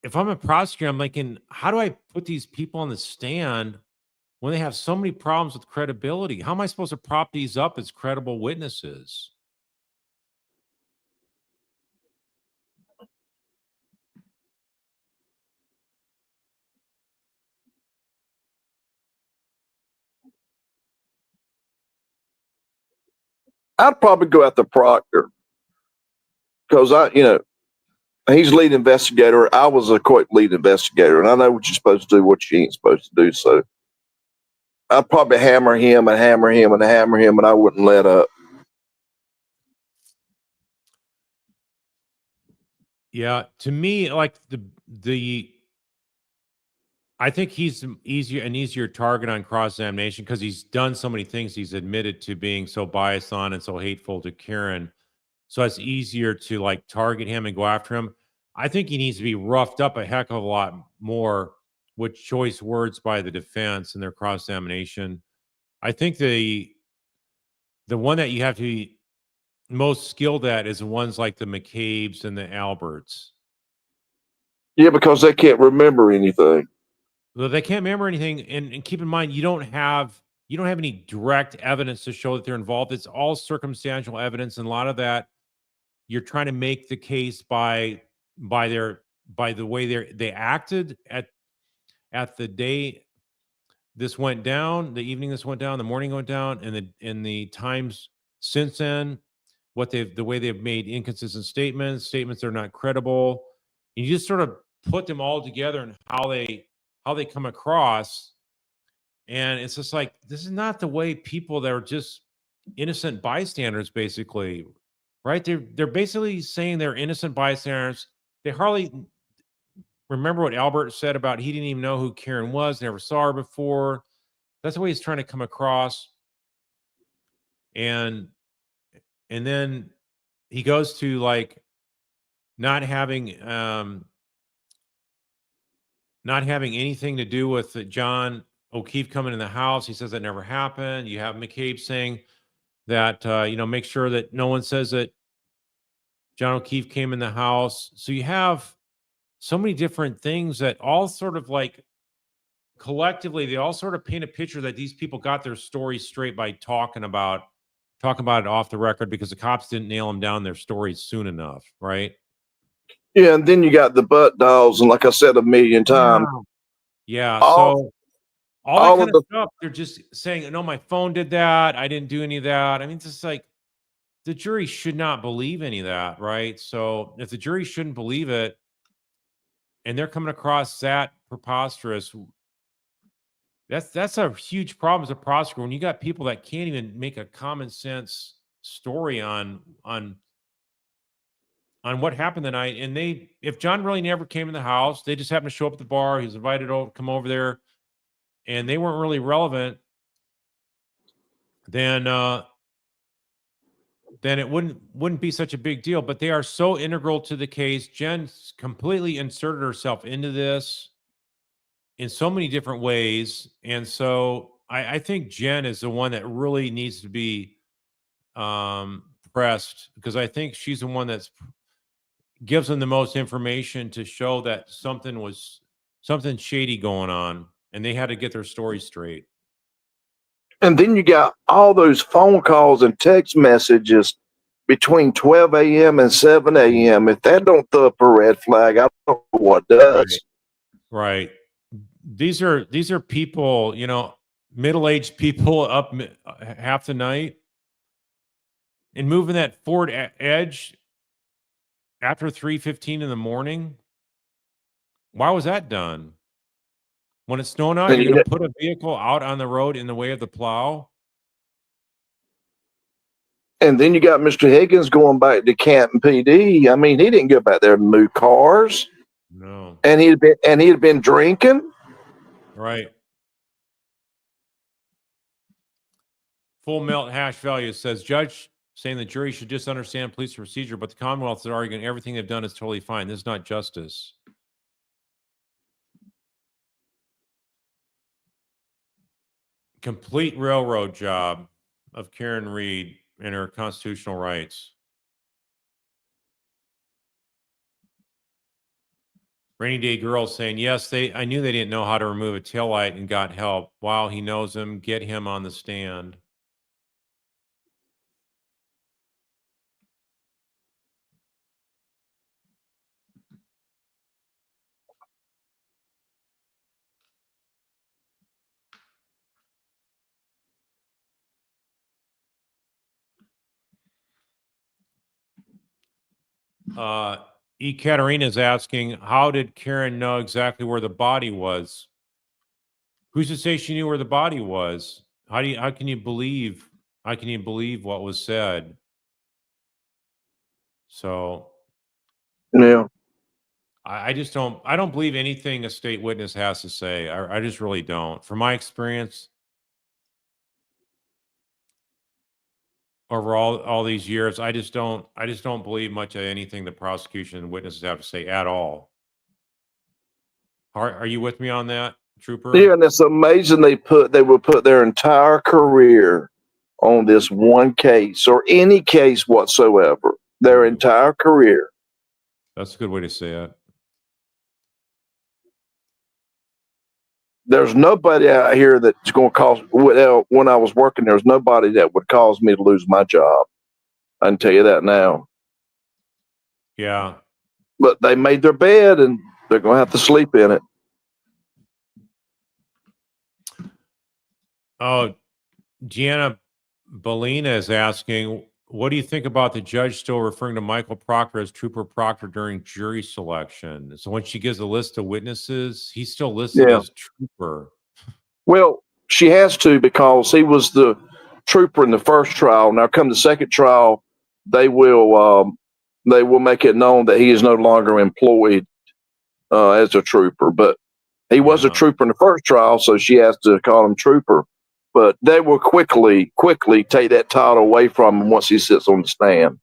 if I'm a prosecutor, I'm thinking, how do I put these people on the stand when they have so many problems with credibility? How am I supposed to prop these up as credible witnesses? I'd probably go after Proctor because he's lead investigator. I was a quick lead investigator, and I know what you're supposed to do, what you ain't supposed to do. So I'd probably hammer him and hammer him and hammer him, and I wouldn't let up. Yeah, to me, like I think he's an easier target on cross-examination because he's done so many things he's admitted to being so biased on and so hateful to Karen. So it's easier to like target him and go after him. I think he needs to be roughed up a heck of a lot more with choice words by the defense in their cross-examination. I think the one that you have to be most skilled at is the ones like the McCabe's and the Alberts. Yeah, because they can't remember anything. Well, they can't remember anything, and keep in mind you don't have any direct evidence to show that they're involved. It's all circumstantial evidence, and a lot of that you're trying to make the case by the way they acted at the day this went down, the evening this went down, the morning went down, and the times since then, the way they've made inconsistent statements that are not credible. And you just sort of put them all together and how they come across. And it's just like, this is not the way people that are just innocent bystanders, basically, right? They're basically saying they're innocent bystanders. They hardly remember what Albert said about he didn't even know who Karen was, never saw her before. That's the way he's trying to come across. And then he goes to like not having anything to do with John O'Keefe coming in the house. He says that never happened. You have McCabe saying that make sure that no one says that John O'Keefe came in the house. So you have so many different things that all sort of like collectively, they all sort of paint a picture that these people got their story straight by talking about it off the record because the cops didn't nail them down their stories soon enough, right? Yeah, and then you got the butt dials, and like I said a million times, Yeah. all, So all all that of kind the of stuff, they're just saying, no, my phone did that. I didn't do any of that. I mean, it's just like the jury should not believe any of that, right? So if the jury shouldn't believe it and they're coming across that preposterous, that's a huge problem as a prosecutor when you got people that can't even make a common sense story on what happened the night. And if John really never came in the house, they just happened to show up at the bar. He was invited over, come over there, and they weren't really relevant. Then it wouldn't be such a big deal. But they are so integral to the case. Jen completely inserted herself into this in so many different ways, and so I think Jen is the one that really needs to be pressed because I think she's the one that's gives them the most information to show that something shady going on, and they had to get their story straight. and then you got all those phone calls and text messages between 12 a.m. and 7 a.m. If that don't throw up a red flag, I don't know what does. Right. These are people, middle-aged people up half the night and moving that Ford Edge after 3:15 in the morning. Why was that done? When it's snowing out, And you're you going got- to put a vehicle out on the road in the way of the plow? And then you got Mr. Higgins going back to Canton PD. I mean, he didn't go back there to move cars, No. and he'd been drinking. Right. Full melt hash value says judge saying the jury should just understand police procedure, but the Commonwealth is arguing everything they've done is totally fine. This is not justice. Complete railroad job of Karen Reed and her constitutional rights. Rainy Day Girl saying, yes, I knew they didn't know how to remove a taillight and got help. Wow, he knows them. Get him on the stand. Katerina is asking, how did Karen know exactly where the body was? Who's to say she knew where the body was? How can you believe what was said? So Yeah. I just don't. I don't believe anything a state witness has to say. I just really don't. From my experience over all these years, I just don't. I just don't believe much of anything the prosecution and witnesses have to say at all. Are you with me on that, Trooper? Yeah, and it's amazing they would put their entire career on this one case or any case whatsoever. Their entire career. That's a good way to say it. There's nobody out here that's going to cause. Well, when I was working, there's nobody that would cause me to lose my job. I can tell you that now. Yeah. But they made their bed, and they're going to have to sleep in it. Oh, Gianna Bellina is asking, what do you think about the judge still referring to Michael Proctor as Trooper Proctor during jury selection? So when she gives a list of witnesses, he's still listed as Trooper. Well, she has to because he was the trooper in the first trial. Now, come the second trial, they will make it known that he is no longer employed as a trooper. But he was a trooper in the first trial, so she has to call him Trooper. But they will quickly take that title away from him once he sits on the stand.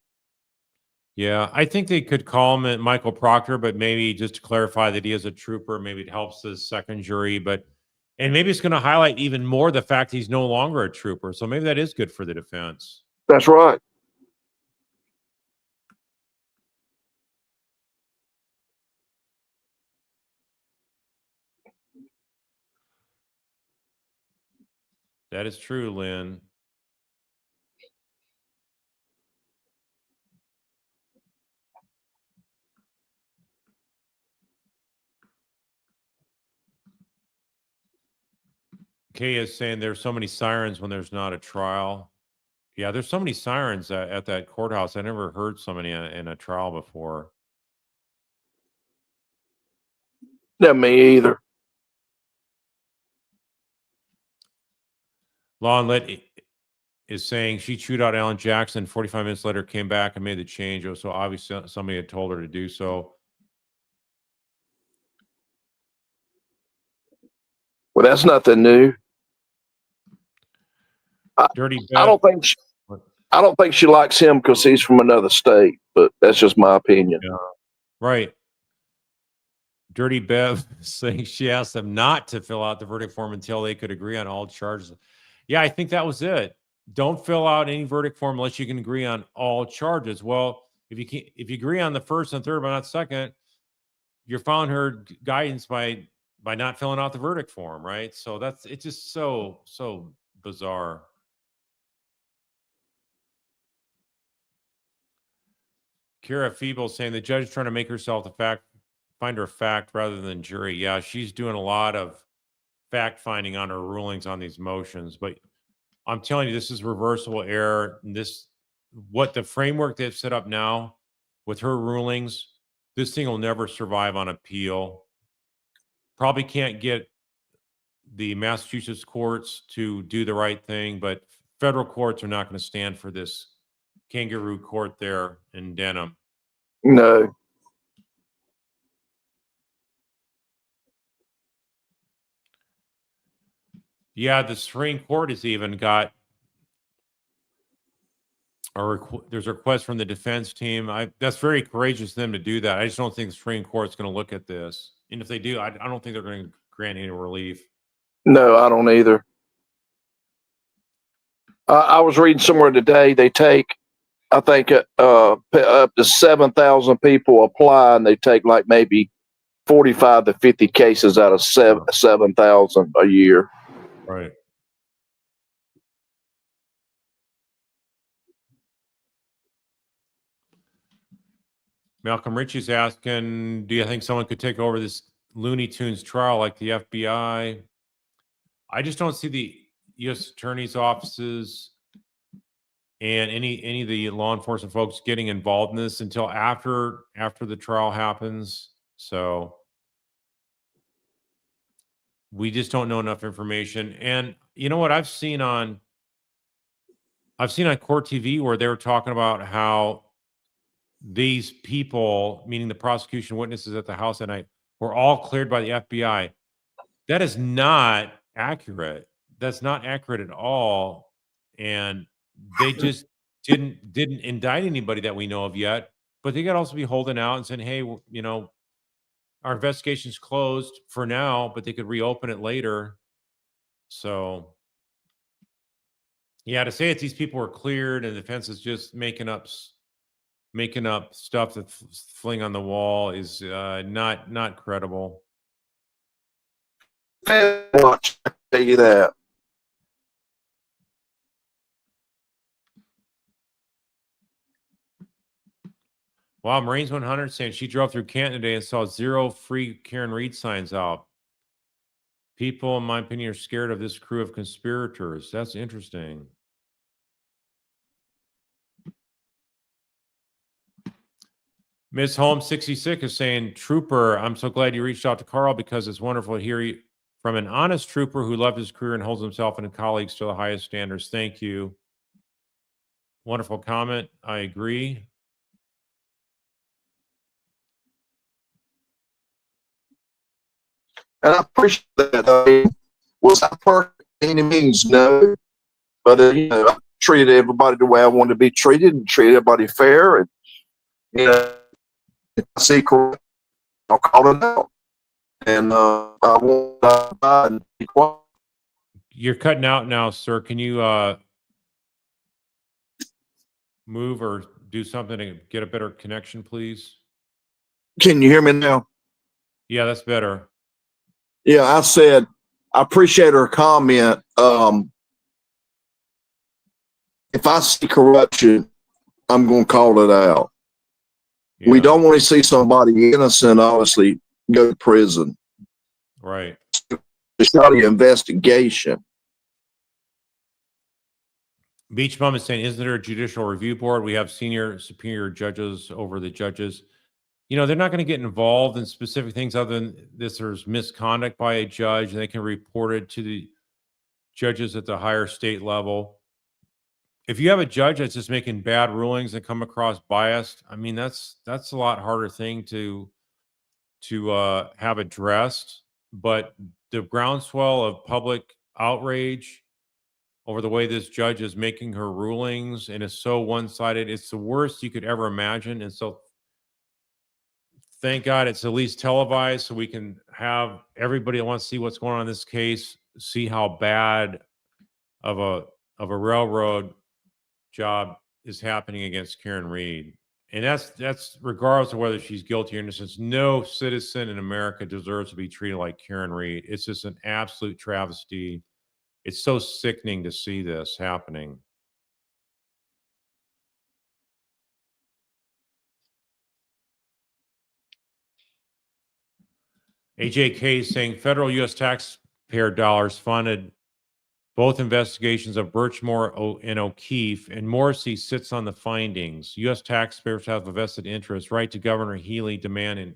Yeah, I think they could call him Michael Proctor, but maybe just to clarify that he is a trooper, maybe it helps the second jury. And maybe it's going to highlight even more the fact he's no longer a trooper. So maybe that is good for the defense. That's right. That is true, Lynn. Kay is saying there's so many sirens when there's not a trial. Yeah, there's so many sirens at that courthouse. I never heard so many in a trial before. Not me either. Lon Lit is saying she chewed out Alan Jackson. 45 minutes later, came back and made the change. It was so obviously somebody had told her to do so. Well, that's nothing new. Dirty I don't think she likes him because he's from another state, but that's just my opinion. Yeah. Right. Dirty Bev saying she asked them not to fill out the verdict form until they could agree on all charges. Yeah, I think that was it. Don't fill out any verdict form unless you can agree on all charges. Well, if you agree on the first and third but not second, you're following her guidance by not filling out the verdict form, right? So it's just so bizarre. Kira Feeble saying the judge is trying to make herself the finder of fact rather than jury. Yeah, she's doing a lot of fact finding on her rulings on these motions, but I'm telling you, this is reversible error. What the framework they've set up now with her rulings, this thing will never survive on appeal. Probably can't get the Massachusetts courts to do the right thing, but federal courts are not going to stand for this kangaroo court there in Denham. No. Yeah, the Supreme Court has even got there's a request from the defense team. That's very courageous of them to do that. I just don't think the Supreme Court's going to look at this. And if they do, I don't think they're going to grant any relief. No, I don't either. I was reading somewhere today, they take, I think, up to 7,000 people apply, and they take like maybe 45 to 50 cases out of 7,000 a year. Right. Malcolm Ritchie's asking, do you think someone could take over this Looney Tunes trial like the FBI? I just don't see the U.S. attorney's offices and any of the law enforcement folks getting involved in this until after the trial happens. So we just don't know enough information. And you know what I've seen on Court TV where they were talking about how these people, meaning the prosecution witnesses at the house that night, were all cleared by the FBI. That is not accurate. That's not accurate at all. And they just didn't indict anybody that we know of yet. But they could also be holding out and saying, hey, you know, our investigation's closed for now, but they could reopen it later. So yeah, to say that these people were cleared and the defense is just making up stuff to fling on the wall is not credible. Watch, I tell you that. Wow, Marines 100 saying she drove through Canton today and saw 0 free Karen Reed signs out. People, in my opinion, are scared of this crew of conspirators. That's interesting. Ms. Holmes 66 is saying, Trooper, I'm so glad you reached out to Carl because it's wonderful to hear from an honest trooper who loved his career and holds himself and his colleagues to the highest standards. Thank you. Wonderful comment. I agree. And I appreciate that. I mean, was I perfect by any means? No. But, you know, I treated everybody the way I wanted to be treated and treated everybody fair. And, you know, if I see corruption, I'll call it out. And I won't die and be quiet. You're cutting out now, sir. Can you move or do something to get a better connection, please? Can you hear me now? Yeah, that's better. Yeah, I said I appreciate her comment. If I see corruption, I'm going to call it out. Yeah, We don't want to see somebody innocent, obviously, go to prison. right. It's not an investigation. Beach Bum is saying, isn't there a judicial review board? We have senior superior judges over the judges. You know, they're not going to get involved in specific things other than this. There's misconduct by a judge, and they can report it to the judges at the higher state level. If you have a judge that's just making bad rulings and come across biased, I mean, that's a lot harder thing to have addressed. But the groundswell of public outrage over the way this judge is making her rulings and is so one-sided, it's the worst you could ever imagine. And so thank God it's at least televised so we can have everybody that wants to see what's going on in this case see how bad of a railroad job is happening against Karen Reed. And that's regardless of whether she's guilty or innocent. No citizen in America deserves to be treated like Karen Reed. It's just an absolute travesty. It's so sickening to see this happening. AJK is saying federal U.S. taxpayer dollars funded both investigations of Birchmore and O'Keefe, and Morrissey sits on the findings. U.S. taxpayers have a vested interest. Right to Governor Healy demand an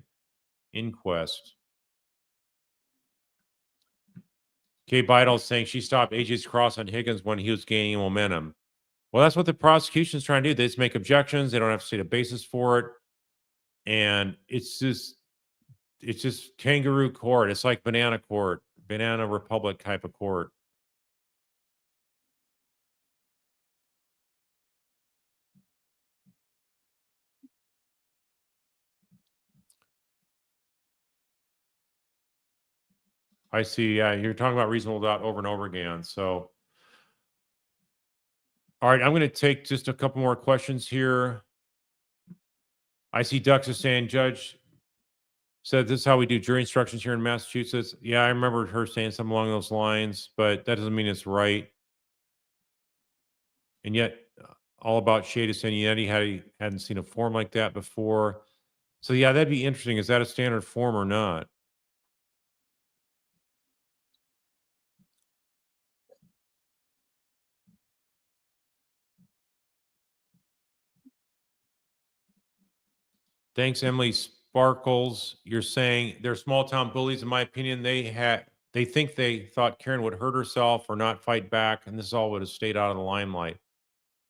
inquest. Kay Beidel is saying she stopped AJ's cross on Higgins when he was gaining momentum. Well, that's what the prosecution is trying to do. They just make objections. They don't have to state a basis for it. And it's just kangaroo court. It's like banana court, banana republic type of court. I see. Yeah, you're talking about reasonable doubt over and over again. So, all right, I'm going to take just a couple more questions here. I see Dux is saying, Judge said this is how we do jury instructions here in Massachusetts. Yeah, I remember her saying something along those lines, but that doesn't mean it's right. And yet, all about Shade is saying yet he hadn't seen a form like that before. So yeah, that'd be interesting. Is that a standard form or not? Thanks, Emily Sparkles. You're saying they're small town bullies. In my opinion, they think they thought Karen would hurt herself or not fight back, and this all would have stayed out of the limelight.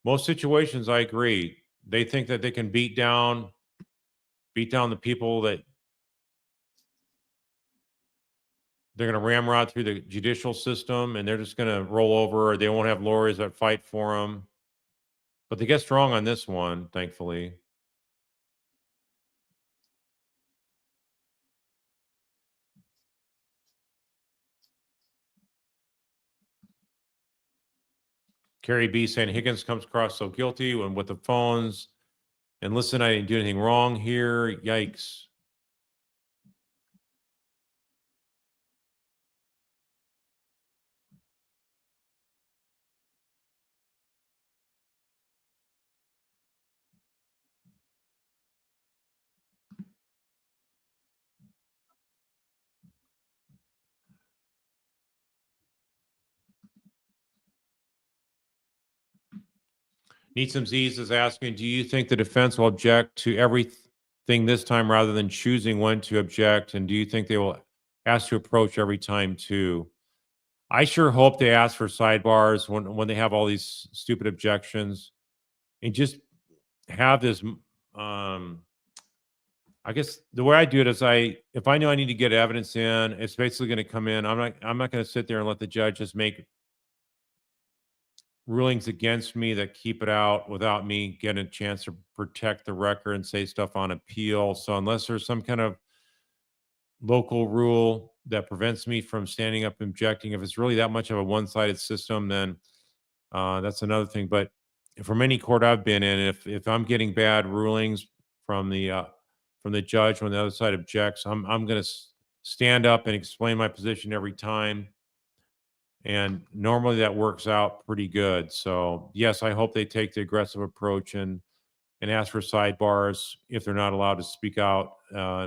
Most situations, I agree. they think that they can beat down the people that they're going to ramrod through the judicial system, and they're just going to roll over, or they won't have lawyers that fight for them. But they get strong on this one, thankfully. Carrie B saying Higgins comes across so guilty when with the phones. And listen, I didn't do anything wrong here. Yikes. Need some Z's is asking, do you think the defense will object to everything this time rather than choosing when to object? And do you think they will ask to approach every time too? I sure hope they ask for sidebars when they have all these stupid objections, and just have this. I guess the way I do it is if I know I need to get evidence in, it's basically going to come in. I'm not going to sit there and let the judge just make rulings against me that keep it out without me getting a chance to protect the record and say stuff on appeal. So unless there's some kind of local rule that prevents me from standing up and objecting, if it's really that much of a one-sided system, then that's another thing. But from any court I've been in, if I'm getting bad rulings from the judge when the other side objects, I'm going to stand up and explain my position every time. And normally that works out pretty good. So yes, I hope they take the aggressive approach and ask for sidebars if they're not allowed to speak out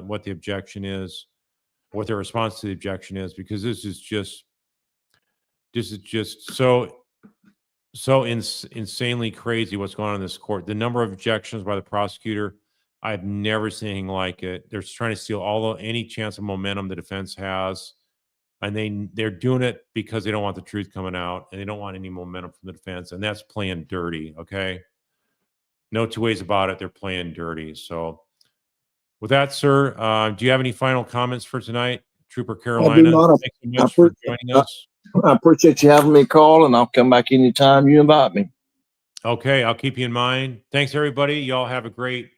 what the objection is, what their response to the objection is, because this is just so insanely crazy what's going on in this court. The number of objections by the prosecutor, I've never seen anything like it. They're just trying to steal any chance of momentum the defense has. And they're doing it because they don't want the truth coming out, and they don't want any momentum from the defense, and that's playing dirty. Okay, no two ways about it. They're playing dirty. So, with that, sir, do you have any final comments for tonight, Trooper Carolina? Thanks so much for joining us. I appreciate you having me call, and I'll come back anytime you invite me. Okay, I'll keep you in mind. Thanks, everybody. Y'all have a great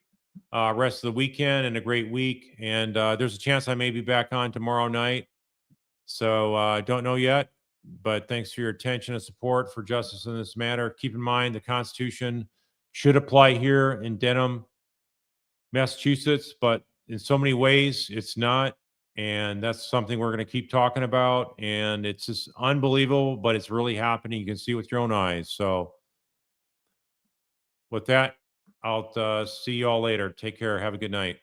rest of the weekend and a great week. And there's a chance I may be back on tomorrow night. So I don't know yet, but thanks for your attention and support for justice in this matter. Keep in mind the Constitution should apply here in Denham, Massachusetts, but in so many ways it's not. And that's something we're going to keep talking about. And it's just unbelievable, but it's really happening. You can see it with your own eyes. So with that, I'll see you all later. Take care. Have a good night.